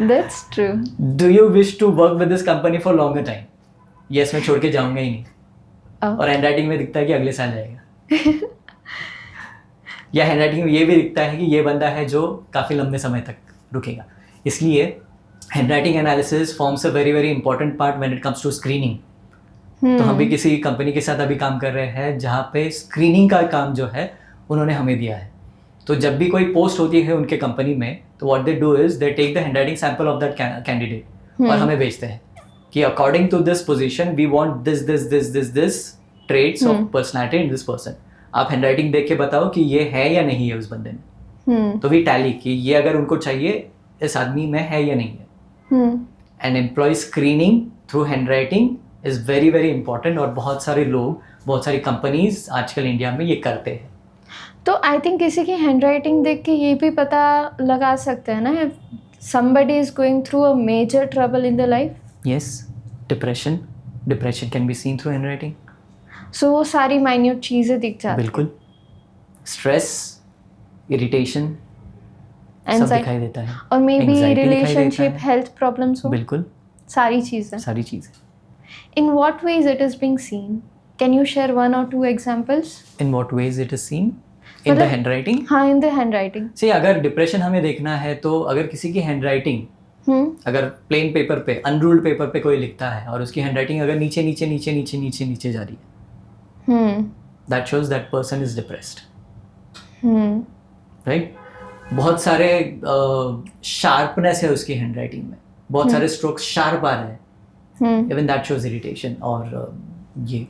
That's true. Do you wish to work with this company for longer time? Yes, मैं छोड़ के जाऊंगा ही नहीं. Oh. और हैंडराइटिंग में दिखता है कि अगले साल जाएगा. या हैंडराइटिंग में ये भी दिखता है कि ये बंदा है जो काफ़ी लंबे समय तक रुकेगा. इसलिए handwriting analysis forms a very very important part when it comes to screening. तो हम भी किसी कंपनी के साथ अभी काम कर रहे हैं जहाँ पे स्क्रीनिंग का काम जो है उन्होंने हमें दिया है. तो जब भी कोई पोस्ट होती है उनके कंपनी में, तो what they do is they take the handwriting sample of that candidate और हमें भेजते हैं कि according to this position we want this traits of personality in this person. आप हैंडराइटिंग देख के बताओ कि ये है या नहीं है उस बंदे में. तो वी टैली कि ये अगर उनको चाहिए इस आदमी में है या नहीं है. And employ screening through handwriting is very very important और बहुत सारे लोग, बहुत सारी कंपनीज आजकल इंडिया में ये करते हैं. तो आई थिंक किसी की हैंडराइटिंग देख के ये भी पता लगा सकते हैं ना somebody is going through a major trouble in their life. Yes, depression can be seen through handwriting. So वो सारी minute चीज़ें दिख जाती हैं. बिल्कुल. Stress, irritation, सब दिखाई देता है. और may be Anxiety relationship health problems हो. बिल्कुल. सारी चीज़ें. In what ways it is being seen? Can you share one or two examples? In what ways it is seen? In the handwriting? हाँ, in the handwriting. See, अगर depression हमें देखना है तो अगर किसी की हैंडराइटिंग अगर प्लेन पेपर पे, अनरूल्ड पेपर पे कोई लिखता है और उसकी हैंडराइटिंग अगर नीचे नीचे नीचे नीचे नीचे नीचे जा रही है, that shows that person is depressed. Right. बहुत सारे शार्पनेस है उसकी हैंडराइटिंग में, बहुत सारे स्ट्रोक्स शार्प आ रहे हैं. Even that shows irritation. और ये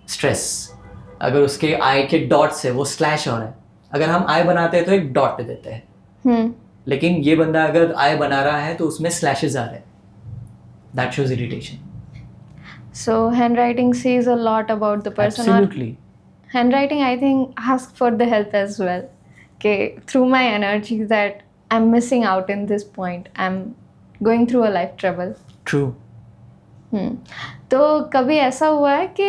स्ट्रेस, अगर उसके आई के डॉट से वो स्लैश हो रहा है, अगर हम आई बनाते हैं तो एक डॉट दे देते हैं, लेकिन ये बंदा अगर आई बना रहा है तो उसमें स्लैशेस आ रहे हैं, that shows irritation. So handwriting says a lot about the person. Absolutely. Handwriting, I think, asks for the help as well. Okay, through my energy that I'm missing out in this point. I'm going through a life trouble. True. तो कभी ऐसा हुआ है कि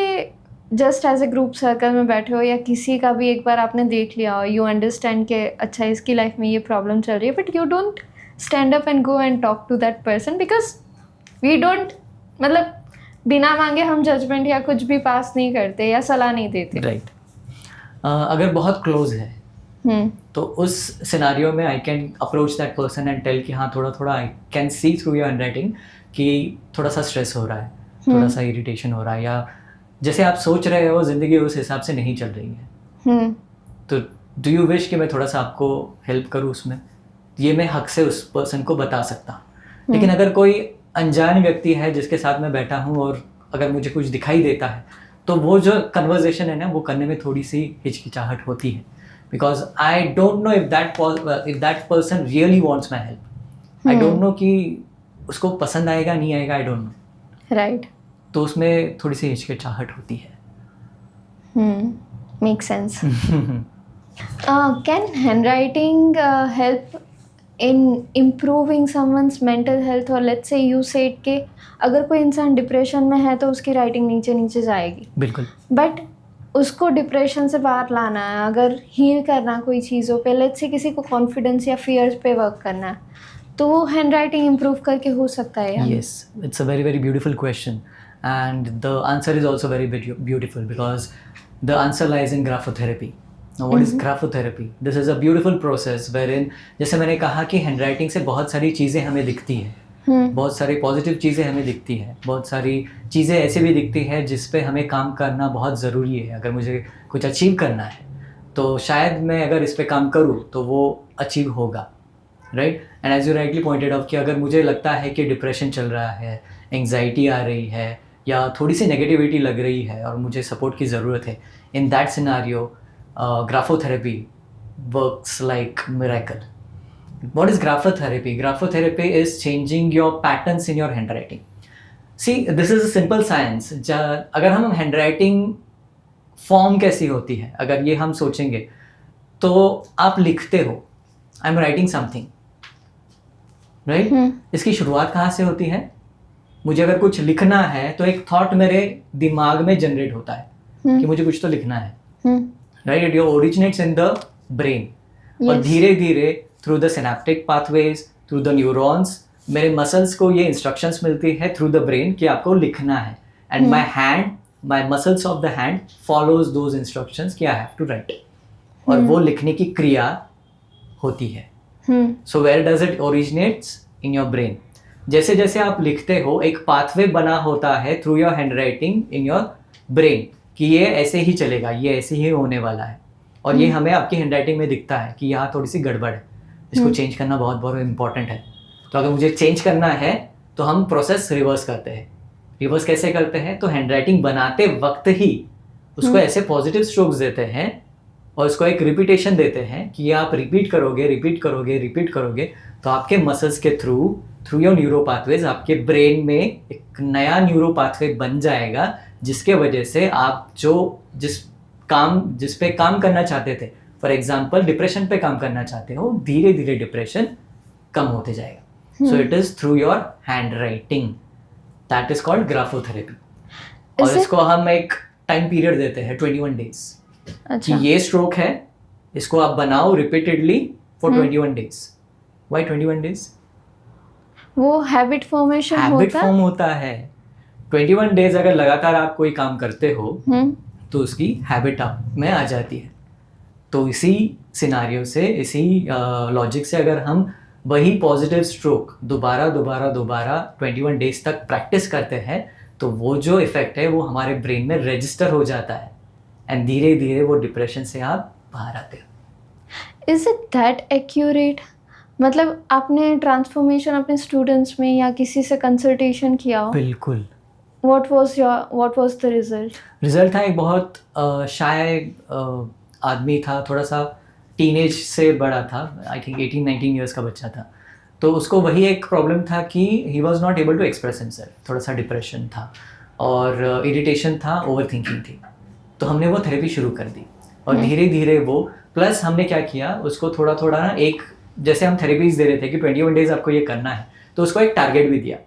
just as a group circle में बैठे हो या किसी का भी एक बार आपने देख लिया हो, यू अंडरस्टैंड कि अच्छा इसकी लाइफ में ये प्रॉब्लम चल रही है, but you don't stand up and go and talk to that person because we don't, मतलब बिना मांगे हम जजमेंट या कुछ भी पास नहीं करते या सलाह नहीं देते. राइट. अगर बहुत क्लोज है तो उस सिनारियो में I can approach that person and tell कि हाँ थोड़ा थोड़ा I can see through your handwriting कि थोड़ा सा स्ट्रेस हो रहा है, थोड़ा सा इरिटेशन हो रहा है, या जैसे आप सोच रहे हो ज़िंदगी उस हिसाब से नहीं चल रही है. तो डू यू विश कि मैं थोड़ा सा आपको हेल्प करूँ उसमें? ये मैं हक से उस पर्सन को बता सकता हूँ. लेकिन अगर कोई अनजान व्यक्ति है जिसके साथ मैं बैठा हूँ और अगर मुझे कुछ दिखाई देता है तो वो जो कन्वर्जेशन है ना वो करने में थोड़ी सी हिचकिचाहट होती है, because I don't know if that person really wants my help. I don't no कि उसको पसंद आएगा नहीं आएगा, आई डोंट नो. राइट. तो उसमें थोड़ी सी हिचकिचाहट होती है. Make sense. Can handwriting help in improving someone's mental health? और लेट्स से यू सेड के अगर कोई इंसान डिप्रेशन में है तो उसकी राइटिंग नीचे नीचे जाएगी. बिल्कुल. बट उसको डिप्रेशन से बाहर लाना है, अगर हील करना कोई चीज़ों पे, लेट्स से किसी को कॉन्फिडेंस या फियर्स पे वर्क करना है, तो वो हैंड राइटिंग इम्प्रूव करके हो सकता है. Yes, it's a very very beautiful question and the answer is also very beautiful because the answer lies in graphotherapy. Now what is graphotherapy? This is a beautiful process wherein, जैसे मैंने कहा कि handwriting से बहुत सारी चीज़ें हमें दिखती हैं, बहुत सारी पॉजिटिव चीज़ें हमें दिखती हैं, बहुत सारी चीज़ें ऐसे भी दिखती हैं जिस पे हमें काम करना बहुत ज़रूरी है. अगर मुझे कुछ अचीव करना है तो शायद मैं अगर इस पे काम करूँ तो वो अचीव होगा. Right. And as you rightly pointed out कि अगर मुझे लगता है कि डिप्रेशन चल रहा है, एंग्जाइटी आ रही है या थोड़ी सी नेगेटिविटी लग रही है और मुझे सपोर्ट की ज़रूरत है, in that scenario graphotherapy works like miracle. What is graphotherapy? Graphotherapy is changing your patterns in your handwriting. See, this is a simple science. अगर हम handwriting फॉर्म कैसी होती है, अगर ये हम सोचेंगे तो आप लिखते हो, I am writing something, right. इसकी शुरुआत कहाँ से होती है? मुझे अगर कुछ लिखना है तो एक थॉट मेरे दिमाग में जनरेट होता है कि मुझे कुछ तो लिखना है, right. It originates in the brain. और धीरे धीरे through the synaptic pathways, through the neurons, मेरे मसल्स को ये इंस्ट्रक्शंस मिलती है थ्रू द ब्रेन कि आपको लिखना है. And my hand, my muscles of the hand follows those instructions कि आई हैव टू राइट. और वो लिखने की क्रिया होती है. So where does it originates? In your brain. जैसे जैसे आप लिखते हो एक पाथवे बना होता है through your hand writing in your brain कि ये ऐसे ही चलेगा, ये ऐसे ही होने वाला है. और ये हमें आपकी हैंड राइटिंग में दिखता है कि यहाँ थोड़ी सी गड़बड़ है, इसको चेंज करना बहुत बहुत इंपॉर्टेंट है. तो अगर मुझे चेंज करना है तो हम प्रोसेस रिवर्स करते हैं. रिवर्स कैसे करते हैं? तो हैंड राइटिंग बनाते वक्त ही उसको ऐसे पॉजिटिव स्ट्रोक्स देते हैं और उसको एक रिपीटेशन देते हैं कि ये आप रिपीट करोगे, रिपीट करोगे, रिपीट करोगे तो आपके मसल्स के थ्रू योर न्यूरो पाथवेज आपके ब्रेन में एक नया न्यूरो पाथवे बन जाएगा, जिसके वजह से आप जिस पे काम करना चाहते थे, फॉर एग्जाम्पल डिप्रेशन पे काम करना चाहते हो, धीरे धीरे डिप्रेशन कम होते जाएगा. So it is through your hand writing. That is called graphotherapy. और इसको हम एक टाइम पीरियड देते हैं 21 डेज. अच्छा. कि ये स्ट्रोक है, इसको आप बनाओ repeatedly for 21 days. Why 21 days? वो हैबिट फॉर्मेशन हैबिट फॉर्म होता है. 21 डेज अगर लगातार आप कोई काम करते हो तो उसकी हैबिट आप में आ जाती है. तो इसी सिनारियो से, इसी लॉजिक से अगर हम वही पॉजिटिव स्ट्रोक दोबारा 21 डेज तक प्रैक्टिस करते हैं तो वो जो इफेक्ट है वो हमारे ब्रेन में रजिस्टर हो जाता है एंड धीरे धीरे वो डिप्रेशन से आप बाहर आते हो. Is it that accurate? मतलब आपने ट्रांसफॉर्मेशन अपने स्टूडेंट्स में या किसी से कंसल्टेशन किया हो? बिल्कुल. What was the result? Result था एक बहुत शाय आदमी था, थोड़ा सा टीनेज से बड़ा था, आई थिंक 18-19 ईयर्स का बच्चा था. तो उसको वही एक प्रॉब्लम था कि he was not able to express himself. थोड़ा सा डिप्रेशन था और इरिटेशन था, ओवर थिंकिंग थी. तो हमने वो थेरेपी शुरू कर दी और धीरे धीरे वो, प्लस हमने क्या किया उसको थोड़ा थोड़ा ना, एक जैसे हम थेरेपीज दे रहे थे कि 21 डेज आपको ये करना है, तो उसको एक टारगेट भी दिया.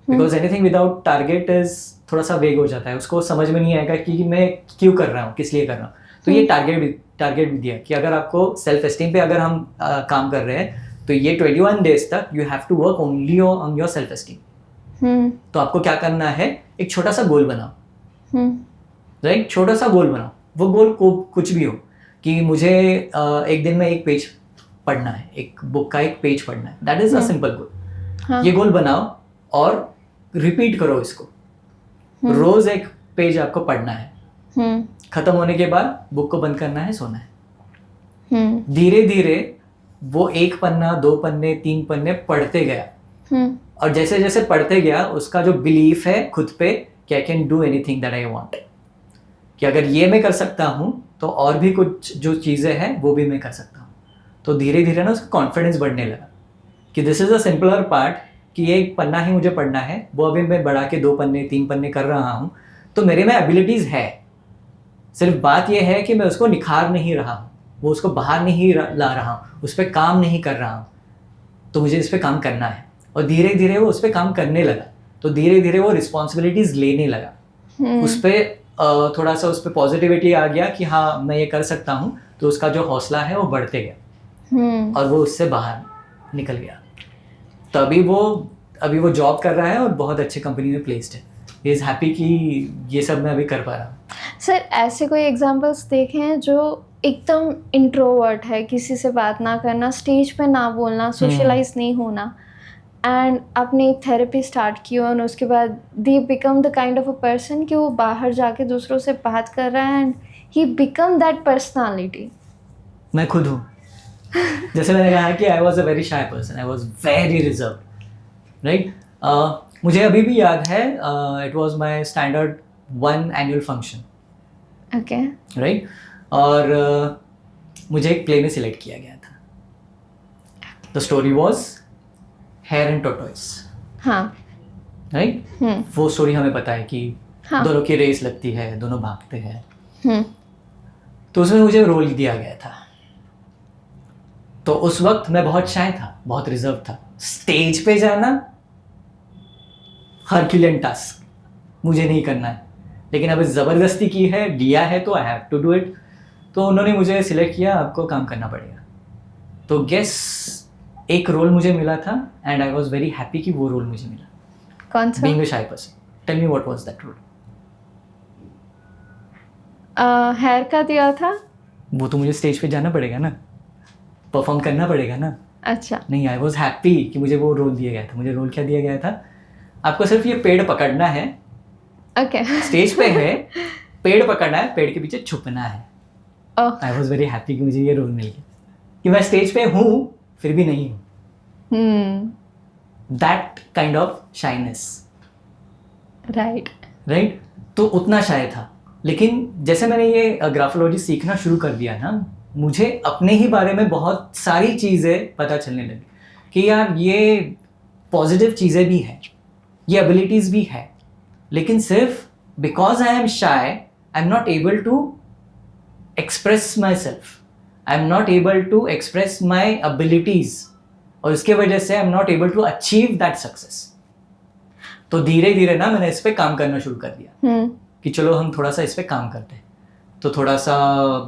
Because anything without target is थोड़ा सा वेग हो जाता है, उसको समझ में नहीं आएगा कि मैं क्यों कर रहा हूँ, किस लिए कर रहा हूँ. तो ये टारगेट भी दिया कि अगर आपको सेल्फ एस्टीम पे अगर हम काम कर रहे हैं तो ये 21 डेज तक you have to work only on your self esteem. तो आपको क्या करना है, एक छोटा सा गोल बनाओ. राइट, छोटा सा गोल बनाओ. वो गोल को कुछ भी हो कि मुझे एक दिन में एक पेज पढ़ना है, एक बुक का एक पेज पढ़ना है. दैट इज अ सिंपल गोल. ये गोल बनाओ और रिपीट करो इसको. रोज एक पेज आपको पढ़ना है. खत्म होने के बाद बुक को बंद करना है, सोना है. धीरे धीरे वो 1 पन्ना, 2 पन्ने, 3 पन्ने पढ़ते गया. और जैसे जैसे पढ़ते गया उसका जो बिलीफ है खुद पे कि I can do anything that I want, कि अगर ये मैं कर सकता हूँ तो और भी कुछ जो चीज़ें हैं वो भी मैं कर सकता हूँ. तो धीरे धीरे ना उसका कॉन्फिडेंस बढ़ने लगा कि this is a simpler part, कि ये 1 पन्ना ही मुझे पढ़ना है, वो अभी मैं बढ़ा के 2 पन्ने 3 पन्ने कर रहा हूँ. तो मेरे में एबिलिटीज़ है, सिर्फ बात यह है कि मैं उसको निखार नहीं रहा हूँ, वो उसको बाहर नहीं ला रहा हूँ, उस पर काम नहीं कर रहा हूँ. तो मुझे इस पर काम करना है. और धीरे धीरे वो उस पर काम करने लगा. तो धीरे धीरे वो रिस्पॉन्सिबिलिटीज़ लेने लगा. उस पर थोड़ा सा उस पर पॉजिटिविटी आ गया कि हाँ मैं ये कर सकता हूँ. तो उसका जो हौसला है वो बढ़ते गया और वो उससे बाहर निकल गया. तो अभी वो जॉब कर रहा है और बहुत अच्छी कंपनी में प्लेस्ड है. ही इज़ हैप्पी कि ये सब मैं अभी कर पा रहा हूँ. सर, ऐसे कोई एग्जांपल्स देखे हैं जो एकदम इंट्रोवर्ट है, किसी से बात ना करना, स्टेज पे ना बोलना, सोशलाइज नहीं होना, एंड आपने एक थेरेपी स्टार्ट की और उसके बाद they become the kind of a person कि वो बाहर जाके दूसरों से बात कर रहा है and he become that personality? मैं खुद हूँ. जैसे मैंने कहा कि आई was a very shy person, I was very reserve. Right, मुझे अभी भी याद है, it was my standard 1 annual function. Okay. Right, और मुझे एक प्ले में सिलेक्ट किया गया था. The story was here and tortoise. हाँ. राइट, वो स्टोरी हमें पता है कि दोनों की रेस लगती है, दोनों भागते हैं. तो उसमें मुझे रोल दिया गया था. तो उस वक्त मैं बहुत शाय था, बहुत रिजर्व था. स्टेज पे जाना हरक्यूलियन टास्क, मुझे नहीं करना है. लेकिन अब ज़बरदस्ती की है, दिया है तो I have to do it. तो उन्होंने मुझे सिलेक्ट किया, आपको काम करना पड़ेगा. तो गेस एक रोल मुझे मिला था and I was very happy कि वो रोल मुझे मिला. कौन सा? Being a shy person. Tell me what was that role? Hair का दिया था. वो तो मुझे स्टेज पे जाना पड़ेगा ना, परफॉर्म करना पड़ेगा ना. अच्छा नहीं, आई वॉज हैप्पी कि मुझे वो रोल दिया गया था. मुझे रोल क्या दिया गया था, आपको सिर्फ ये पेड़ पकड़ना है, ओके स्टेज पे है, पेड़ पकड़ना है, पेड़ के पीछे छुपना है. ओह आई वॉज वेरी हैप्पी कि मुझे ये रोल मिल गया, कि मैं स्टेज पे हूँ फिर भी नहीं हूँ. That kind of shyness, right. Right. तो उतना शाय था. लेकिन जैसे मैंने ये ग्राफोलॉजी सीखना शुरू कर दिया ना, मुझे अपने ही बारे में बहुत सारी चीज़ें पता चलने लगी कि यार ये पॉजिटिव चीज़ें भी हैं, ये एबिलिटीज़ भी है, लेकिन सिर्फ because I am shy I am not able to express my self, I am not able to express my abilities, और इसके वजह से I am not able to achieve that success. तो धीरे धीरे ना मैंने इस पे काम करना शुरू कर दिया कि चलो हम थोड़ा सा इस पे काम करते हैं. तो थोड़ा सा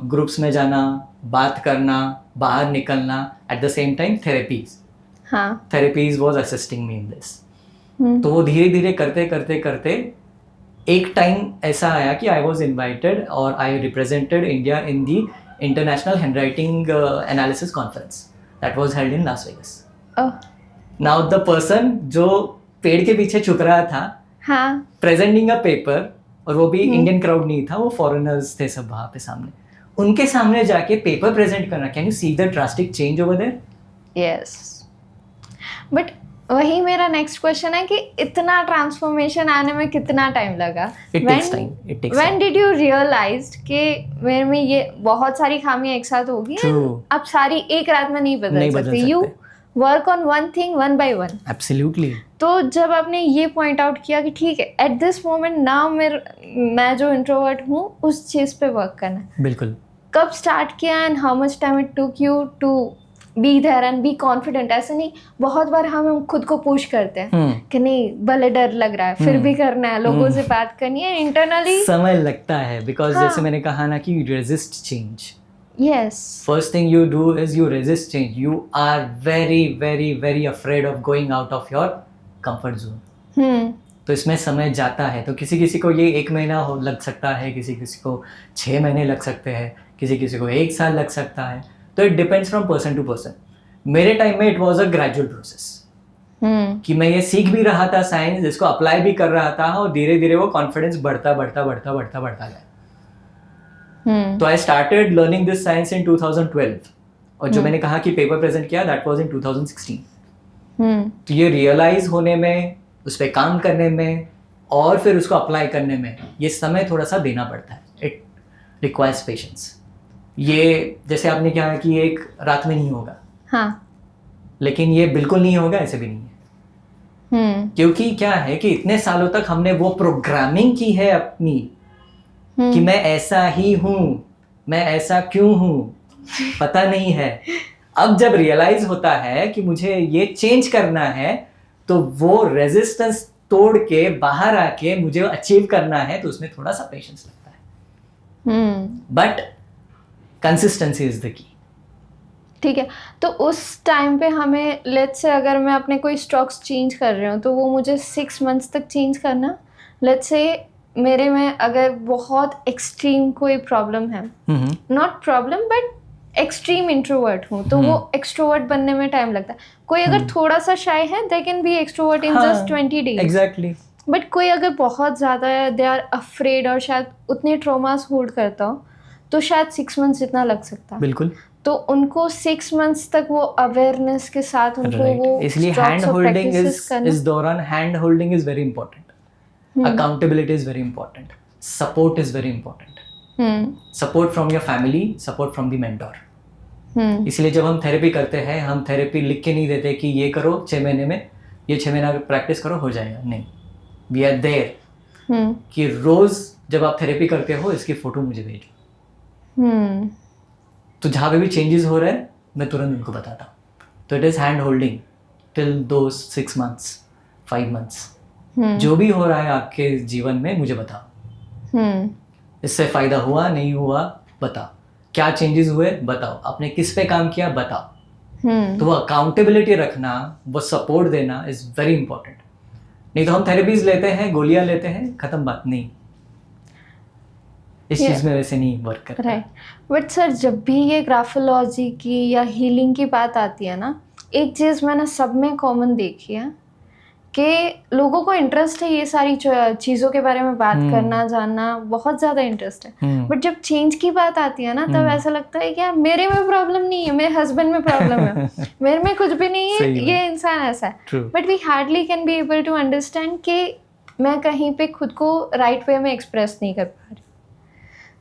ग्रुप्स में जाना, बात करना, बाहर निकलना, at the same time therapies was assisting me in this. तो वो धीरे धीरे करते करते करते एक टाइम ऐसा आया कि आई वॉज इन्वाइटेड और I represented India in the international handwriting analysis conference that was held in Las Vegas. Now the person जो पेड़ के पीछे छुप रहा था, प्रेजेंटिंग अ पेपर, और वो भी इंडियन क्राउड नहीं था, वो फॉरेनर्स थे सब वहाँ पे सामने, उनके सामने जाके पेपर प्रेजेंट करना. Can you see the drastic change over there? Yes. But वही मेरा नेक्स्ट क्वेश्चन है कि इतना ट्रांसफॉर्मेशन आने में कितना टाइम लगा? It takes time. When did you realize कि मेरे में ये बहुत सारी खामियां एक साथ होगी, अब सारी एक रात में नहीं बदल सकती. You work on one thing one by one. Absolutely. तो जब आपने ये पॉइंट आउट किया कि ठीक है, एट दिस मोमेंट नाउ मैं जो इंट्रोवर्ट हूँ उस चीज़ पे वर्क करना है, बिल्कुल. कब स्टार्ट किया and how much time it took you to be there and be confident? ऐसे नहीं, बहुत बार हम खुद को पुश करते हैं कि नहीं भले डर लग रहा है फिर भी करना है, लोगों से बात करनी है, इंटरनली समय लगता है. बिकॉज जैसे मैंने कहा ना कि resist change. Yes. First thing you do is you resist change. You are very, very, very afraid of going out of your comfort zone. तो इसमें समय जाता है. तो किसी किसी को ये 1 महीना लग सकता है, किसी किसी को 6 महीने लग सकते हैं, किसी किसी को 1 साल लग सकता है. तो it depends from person to person. मेरे टाइम में it was a gradual process कि मैं ये सीख भी रहा था साइंस, इसको अप्लाई भी कर रहा था, और धीरे धीरे वो कॉन्फिडेंस बढ़ता गया. तो I started learning this science in 2012, और जो मैंने कहा कि पेपर प्रेजेंट किया दैट वाज इन 2016. तो ये रियलाइज होने में, उस पर काम करने में, और फिर उसको अप्लाई करने में ये समय थोड़ा सा देना पड़ता है. It requires patience. ये जैसे आपने कहा कि ये एक रात में नहीं होगा, लेकिन ये बिल्कुल नहीं होगा ऐसे भी नहीं है. क्योंकि क्या है कि इतने सालों तक हमने वो प्रोग्रामिंग की है अपनी कि मैं ऐसा ही हूँ, मैं ऐसा क्यों हूँ पता नहीं है. अब जब रियलाइज होता है कि मुझे ये चेंज करना है, तो वो रेजिस्टेंस तोड़ के बाहर आके मुझे अचीव करना है, तो उसमें थोड़ा सा पेशेंस लगता है. But consistency is the key. ठीक है. तो उस टाइम पे हमें, लेट्स से अगर मैं अपने कोई स्टॉक्स चेंज कर रही हूँ तो वो मुझे 6 मंथ्स तक चेंज करना. लेट्स से मेरे में अगर बहुत एक्सट्रीम कोई प्रॉब्लम है, not problem but extreme introvert हूँ, तो वो एक्सट्रोवर्ट बनने में टाइम लगता है. कोई अगर थोड़ा सा शाय है, they can be extrovert in just 20 days. Exactly. But कोई अगर बहुत ज़्यादा है, दे आर अफ्रेड और शायद उतने ट्रॉमास होल्ड करता हो, तो शायद 6 मंथ्स जितना लग सकता है. बिल्कुल. तो उनको 6 मंथ्स तक वो अवेयरनेस के साथ उनको वो इसलिए हैंड होल्डिंग इस दौरान hand holding is very important. Accountability is very important. Support is very important. Support from your family, support from the mentor. इसलिए जब हम थेरेपी करते हैं, हम थेरेपी लिख के नहीं देते कि ये करो 6 महीने में, ये 6 महीना प्रैक्टिस करो हो जाएगा. नहीं, वी आर देयर कि रोज जब आप थेरेपी करते हो इसकी फोटो मुझे भेजो. तो जहाँ पे भी चेंजेस हो रहे हैं मैं तुरंत उनको बताता हूँ. तो it is hand holding till those 6 months, 5 months. जो भी हो रहा है आपके जीवन में मुझे बताओ. इससे फायदा हुआ नहीं हुआ बताओ, क्या चेंजेस हुए बताओ, आपने किस पे काम किया बताओ. तो वो अकाउंटेबिलिटी रखना, वो सपोर्ट देना इज वेरी इंपॉर्टेंट. नहीं तो हम थेरेपीज लेते हैं, गोलियां लेते हैं, खत्म बात. नहीं, इस चीज में वैसे नहीं वर्क करता. राइट. बट सर, जब भी ये ग्राफोलॉजी की या हीलिंग की बात आती है ना, एक चीज़ मैंने सब में कॉमन देखी है कि लोगों को इंटरेस्ट है ये सारी चीज़ों के बारे में बात करना, जानना, बहुत ज़्यादा इंटरेस्ट है। बट जब चेंज की बात आती है ना, तब ऐसा लगता है कि यार मेरे में प्रॉब्लम नहीं है, मेरे हस्बैंड में प्रॉब्लम है, मेरे में कुछ भी नहीं है, ये इंसान ऐसा है। But we hardly can be able to understand कि मैं कहीं पे खुद को राइट वे में एक्सप्रेस नहीं कर पा रही।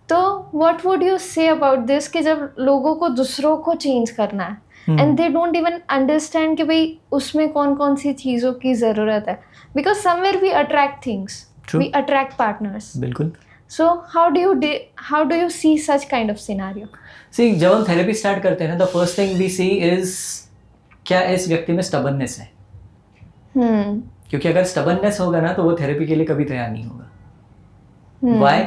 तो what would you say about this कि जब लोगों को दूसरों को चेंज करना है and they don't even understand कि भाई उसमें कौन कौन सी चीज़ों की ज़रूरत है, because somewhere we attract things, we attract partners. बिल्कुल। So how do you see such kind of scenario? See, जब हम थेरेपी स्टार्ट करते हैं ना, the first thing we see is क्या इस व्यक्ति में स्टबर्ननेस है। क्योंकि अगर स्टबर्ननेस होगा ना, तो वो थेरेपी के लिए कभी तैयार नहीं होगा। व्हाई?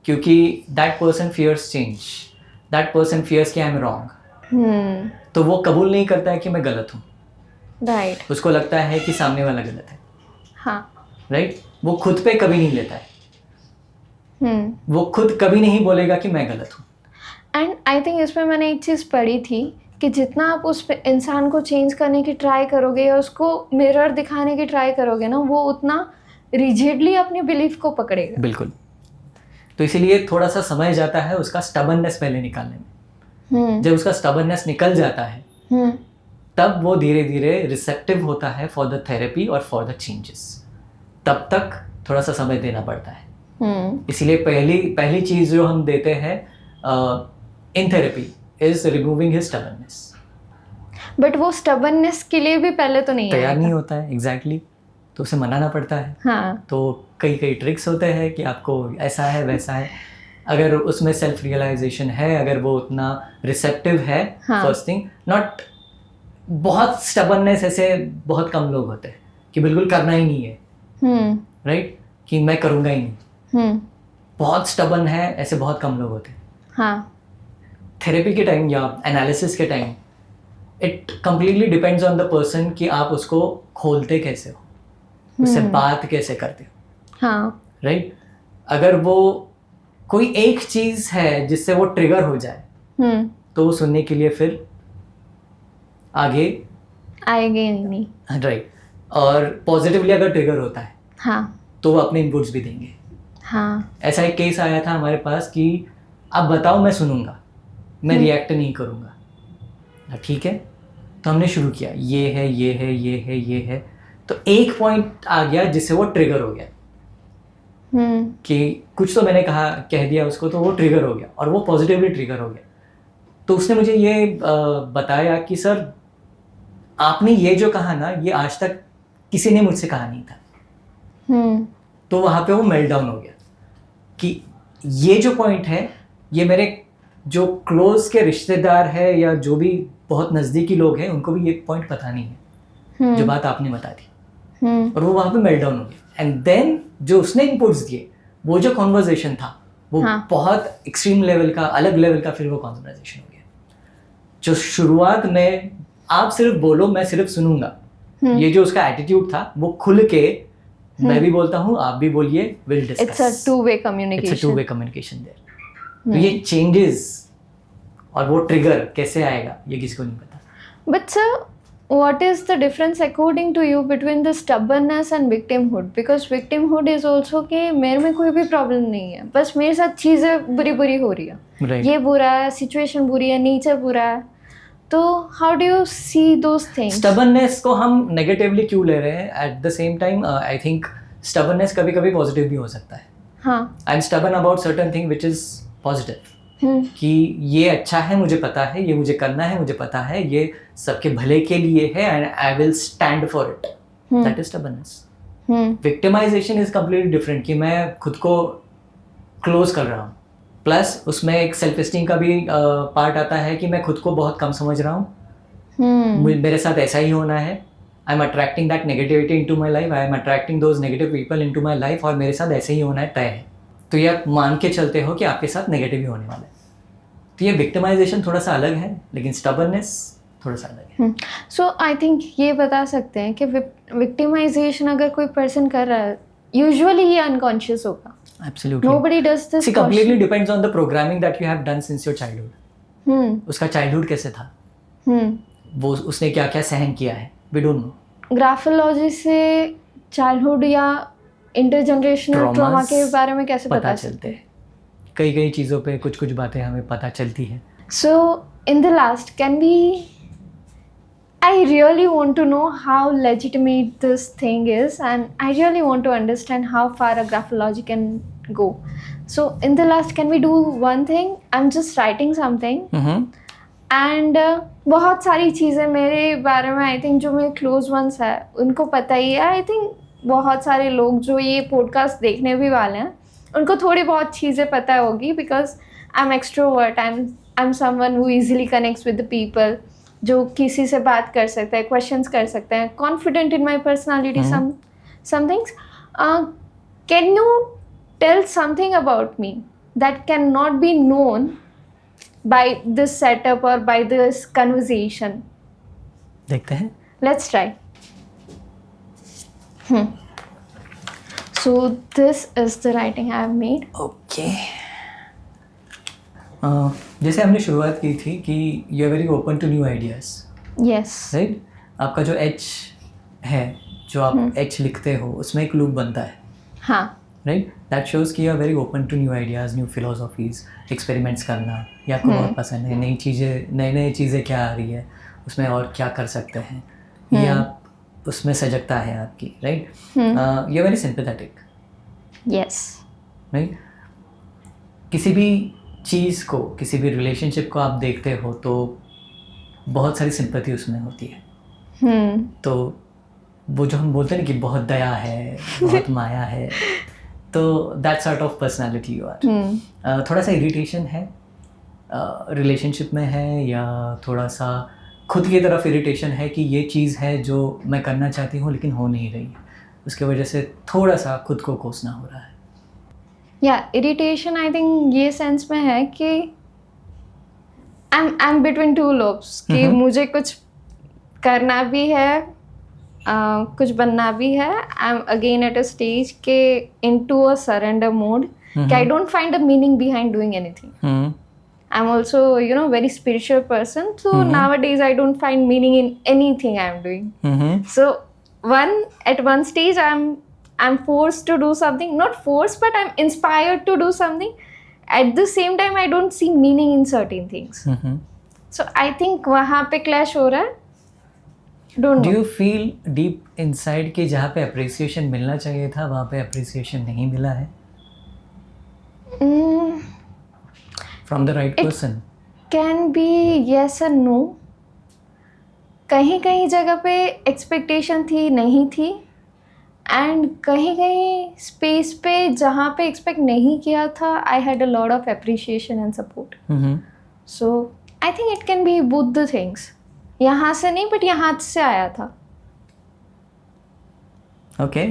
क्योंकि that person fears change, that person fears कि आई एम रॉन्ग। तो वो कबूल नहीं करता है कि मैं गलत हूँ। राइट। उसको लगता है कि सामने वाला गलत है। हाँ। राइट। वो खुद पे कभी नहीं लेता है। वो खुद कभी नहीं बोलेगा कि मैं गलत हूँ। एंड आई थिंक इसमें मैंने एक चीज़ पढ़ी थी कि जितना आप उस इंसान को चेंज करने की ट्राई करोगे या उसको मिरर दिखाने की ट्राई करोगे ना, वो उतना रिजिडली अपने बिलीफ को पकड़ेगा। बिल्कुल। तो इसीलिए थोड़ा सा समय जाता है उसका स्टबर्ननेस पहले निकालने में। जब उसका स्टबर्ननेस निकल जाता है, तब वो धीरे धीरे रिसेप्टिव होता है फॉर द थेरेपी और फॉर द चेंजेस। तब तक थोड़ा सा समय देना पड़ता है। इसीलिए पहली चीज़ जो हम देते हैं in therapy is removing his stubbornness. But वो स्टबर्ननेस के लिए भी पहले तो नहीं तैयार नहीं होता है। एग्जैक्टली। तो उसे मनाना पड़ता है। हाँ। तो कई ट्रिक्स होते हैं कि आपको ऐसा है वैसा है। अगर उसमें सेल्फ रियलाइजेशन है, अगर वो उतना रिसेप्टिव है, फर्स्ट थिंग, नॉट बहुत स्टबर्ननेस ऐसे बहुत कम लोग होते हैं कि बिल्कुल करना ही नहीं है। राइट। कि मैं करूँगा ही नहीं। बहुत स्टबर्न है ऐसे बहुत कम लोग होते हैं। हाँ। थेरेपी के टाइम या एनालिसिस के time it completely depends on the person कि आप उसको खोलते कैसे हो, उससे बात कैसे करते हो। हाँ। राइट। अगर वो कोई एक चीज़ है जिससे वो ट्रिगर हो जाए, तो वो सुनने के लिए फिर आगे आएंगे नहीं। राइट। और पॉजिटिवली अगर ट्रिगर होता है, हाँ, तो वो अपने इनपुट्स भी देंगे। हाँ। ऐसा एक केस आया था हमारे पास कि आप बताओ, मैं सुनूंगा, मैं रिएक्ट नहीं करूँगा। ठीक है। तो हमने शुरू किया, ये है, ये है, ये है, ये है। तो एक पॉइंट आ गया जिससे वो ट्रिगर हो गया कि कुछ तो मैंने कह दिया उसको, तो वो ट्रिगर हो गया और वो पॉजिटिवली ट्रिगर हो गया। तो उसने मुझे ये बताया कि सर, आपने ये जो कहा ना, ये आज तक किसी ने मुझसे कहा नहीं था। तो वहाँ पे वो मेल्ट डाउन हो गया कि ये जो पॉइंट है, ये मेरे जो क्लोज के रिश्तेदार है या जो भी बहुत नज़दीकी लोग हैं, उनको भी ये पॉइंट पता नहीं है जो बात आपने बता दी। और वो वहाँ पे मेल्ट डाउन हो गया। एंड देन जो उसने इनपुट्स दिए, वो जो कॉन्वर्जेशन था, वो बहुत एक्सट्रीम लेवल का, अलग लेवल का फिर वो कॉन्वर्जेशन हो गया। जो शुरुआत में आप सिर्फ बोलो, मैं सिर्फ सुनूंगा, ये जो उसका एटीट्यूड था, वो खुल के मैं भी बोलता हूँ, आप भी बोलिए, will discuss. It's a two way communication. It's a two way communication there. तो ये चेंजेस और वो ट्रिगर कैसे आएगा, ये किसी को नहीं पता। But sir, what is the difference according to you between the stubbornness and victimhood? Because victimhood is also कि मेरे में कोई भी प्रॉब्लम नहीं है, बस मेरे साथ चीज़ें बुरी हो रही है। Right. ये बुरा है, सिचुएशन बुरी है, नेचर बुरा है। तो how do you see those things? Stubbornness को हम नेगेटिवली क्यों ले रहे हैं? At the same time, I think stubbornness कभी कभी पॉजिटिव भी हो सकता है। हाँ। I'm stubborn about certain thing which is positive. कि ये अच्छा है, मुझे पता है, ये मुझे करना है, मुझे पता है, ये सबके भले के लिए है, and I will stand for it. That is stubbornness. Victimisation is completely different, कि मैं खुद को क्लोज कर रहा हूँ, प्लस उसमें एक सेल्फ एस्टीम का भी पार्ट आता है कि मैं खुद को बहुत कम समझ रहा हूँ, मेरे साथ ऐसा ही होना है, I am attracting that negativity into my life, I am attracting those negative people into my life, और मेरे साथ ऐसे ही होना है, तय है। तो ये आप मान के चलते हो कि आपके साथ नेगेटिव ही होने वाला है। तो ये विक्टिमाइजेशन थोड़ा सा अलग है, लेकिन स्टबर्ननेस थोड़ा सा अलग है। सो आई थिंक ये बता सकते हैं कि विक्टिमाइजेशन अगर कोई पर्सन कर रहा है, यूजुअली ये अनकॉन्शियस होगा। Absolutely. Nobody does this. See, completely depends on the programming that you have done since your childhood. उसका चाइल्डहुड कैसे था? वो उसने क्या क्या सहन किया है, वी डोंट नो। ग्राफोलॉजी से चाइल्डहुड या इंटरजनरेशनल Traumas ट्रॉमा के बारे में कैसे पता बता चलते सकते हैं? हैं, कई कई चीज़ों पे कुछ कुछ बातें हमें पता चलती है। So, in the last, I really want to know how legitimate this thing is, and I really want to understand how far a graphology can go. So, in the last, can we do one thing? I'm just writing something, and बहुत सारी चीज़ें मेरे बारे में I think जो मेरे close ones है उनको पता ही है। आई थिंक बहुत सारे लोग जो ये पॉडकास्ट देखने भी वाले हैं उनको थोड़ी बहुत चीज़ें पता होगी, because I M extrovert, I am someone who easily connects with the people, जो किसी से बात कर सकते हैं, क्वेश्चंस कर सकते हैं, confident in my personality some things. Can you tell something about me that can not be known by this setup or by this conversation? देखते हैं। Let's try. So this is the writing I have made. Okay. जैसे हमने शुरुआत की थी कि you are very open to new ideas, Yes. Right? आपका जो एच है, जो आप एच लिखते हो उसमें एक लूप बनता है, हाँ. राइट? दैट शोज़ कि you are very open to new ideas, new philosophies, experiments करना, ये आपको बहुत पसंद है। नई चीज़ें, नई चीज़ें क्या आ रही है उसमें और क्या कर सकते हैं, ये आप उसमें सजगता है आपकी, right? You are very sympathetic, Yes. Right? किसी भी चीज़ को, किसी भी रिलेशनशिप को आप देखते हो तो बहुत सारी सिंपैथी उसमें होती है। तो वो जो हम बोलते हैं ना कि बहुत दया है, बहुत माया है, तो that sort of personality you are. थोड़ा सा इरिटेशन है रिलेशनशिप में है, या थोड़ा सा खुद की तरफ इरिटेशन है कि ये चीज़ है जो मैं करना चाहती हूँ लेकिन हो नहीं रही, उसके वजह से थोड़ा सा खुद को कोसना हो रहा है। या इरिटेशन आई थिंक ये सेंस में है कि I M between two lobes, कि मुझे कुछ करना भी है, कुछ बनना भी है। I am again at a stage के इनटू अ सरेंडर मोड, कि I don't find a meaning behind doing anything. I'm also, very spiritual person. So nowadays I don't find meaning in anything I'm doing. So at one stage I'm forced to do something, not forced, but I'm inspired to do something. At the same time I don't see meaning in certain things. So I think वहाँ पे clash हो रहा है. Don't know. Do you feel deep inside कि जहाँ पे appreciation मिलना चाहिए था वहाँ पे appreciation नहीं मिला है? From the right person? Can be yes and no. कहीं कहीं जगह पे एक्सपेक्टेशन थी, नहीं थी, एंड कहीं कहीं स्पेस पे जहाँ पे एक्सपेक्ट नहीं किया था I had a lot of appreciation and support. So I think it can be both the things. यहाँ से नहीं बट यहाँ से आया था. ओके.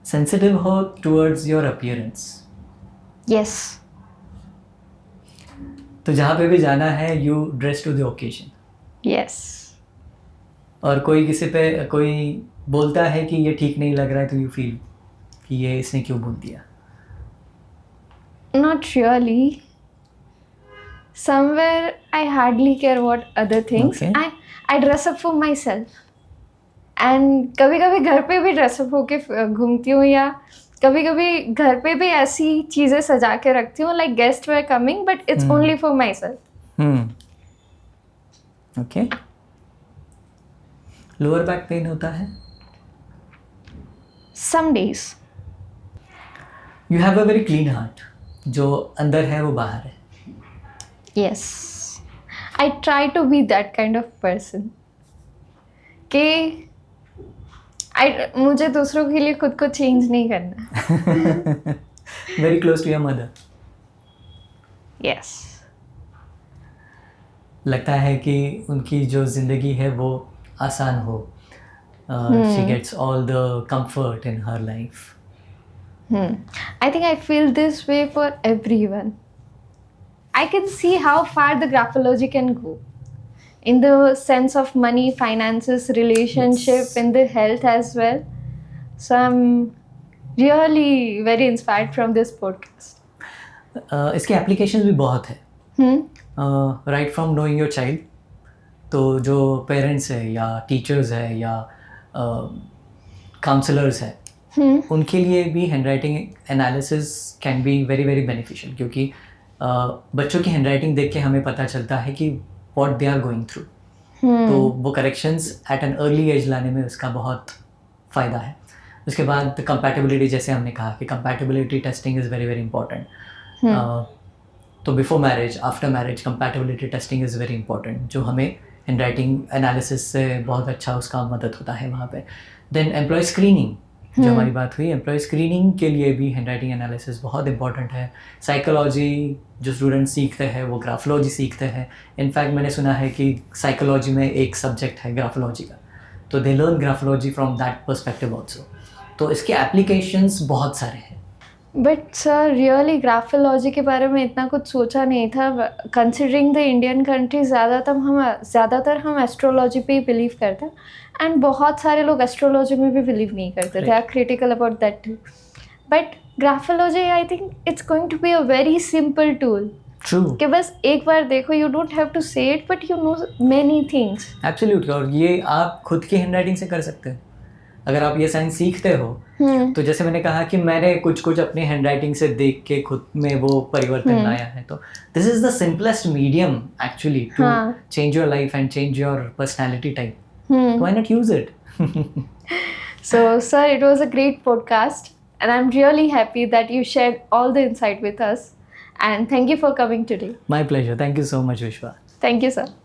सेंसिटिव हो टुवर्ड्स योर अपीयरेंस? यस. तो जहाँ पे भी जाना है you dress to the occasion? Yes. और कोई किसी पे कोई बोलता है कि ये ठीक नहीं लग रहा है तो यू फील कि ये इसने क्यों बोल दिया? Not really. Somewhere I hardly care what other things. Okay. I dress up for myself. And कभी कभी घर पे भी ड्रेसअप होके घूमती हूँ, या कभी कभी घर पे भी ऐसी चीज़ें सजा के रखती हूँ like guest were coming, but it's only for my self. Okay. Lower back pain होता है? Some days. You have a very clean heart. जो अंदर है वो बाहर है. Yes. I try to be that kind of person कि मुझे दूसरों के लिए खुद को चेंज नहीं करना. Very close to your mother? Yes. लगता है कि उनकी जो ज़िंदगी है वो आसान हो. She gets all the comfort in her life. I think I feel this way for everyone. I can see how far the graphology can go in the sense of money, finances, relationship, Yes. in the health as well. So I'm really very inspired from this podcast. इसके application भी बहुत है. Right from knowing your child, तो जो parents है या teachers है या काउंसलर्स है, उनके लिए भी hand writing analysis can be very very beneficial, क्योंकि बच्चों की हैंड राइटिंग देख के हमें पता चलता है कि what they are going through, तो वो corrections at an early age लाने में उसका बहुत फ़ायदा है. उसके बाद कंपैटिबिलिटी, जैसे हमने कहा कि compatibility testing is very very important. तो before marriage, after marriage, compatibility testing is very important, जो हमें हैंड राइटिंग एनालिसिस से बहुत अच्छा उसका मदद होता है वहाँ पे. देन एम्प्लॉय स्क्रीनिंग, जो हमारी बात हुई, एम्प्लॉय स्क्रीनिंग के लिए भी हैंड राइटिंग एनालिसिस बहुत इंपॉर्टेंट है. साइकोलॉजी जो स्टूडेंट्स सीखते हैं वो ग्राफोलॉजी सीखते हैं. इनफैक्ट मैंने सुना है कि साइकोलॉजी में एक सब्जेक्ट है ग्राफोलॉजी का, तो they learn graphology from that perspective also. तो इसके एप्लीकेशंस बहुत सारे हैं. बट सर रियली ग्राफोलॉजी के बारे में इतना कुछ सोचा नहीं था. कंसिडरिंग द इंडियन कंट्री, ज़्यादातर हम एस्ट्रोलॉजी पे ही बिलीव करते हैं, एंड बहुत सारे लोग एस्ट्रोलॉजी में भी बिलीव नहीं करते. They are critical about that too. But graphology, I think it's going to be a very simple tool. True, कि बस एक बार देखो, you don't have to say it but you know many things. Absolutely. और ये आप खुद की हैंड राइटिंग से कर सकते हैं. अगर आप ये साइंस सीखते हो, तो जैसे मैंने कहा कि मैंने कुछ अपनी हैंड राइटिंग से देख के खुद में वो परिवर्तन लाया है, तो this is the simplest medium actually to change your life and change your personality type. Why not use it? So sir, it was a great podcast and I'm really happy that you shared all the insight with us, and thank you for coming today. My pleasure. Thank you so much, Vishwa. Thank you, sir.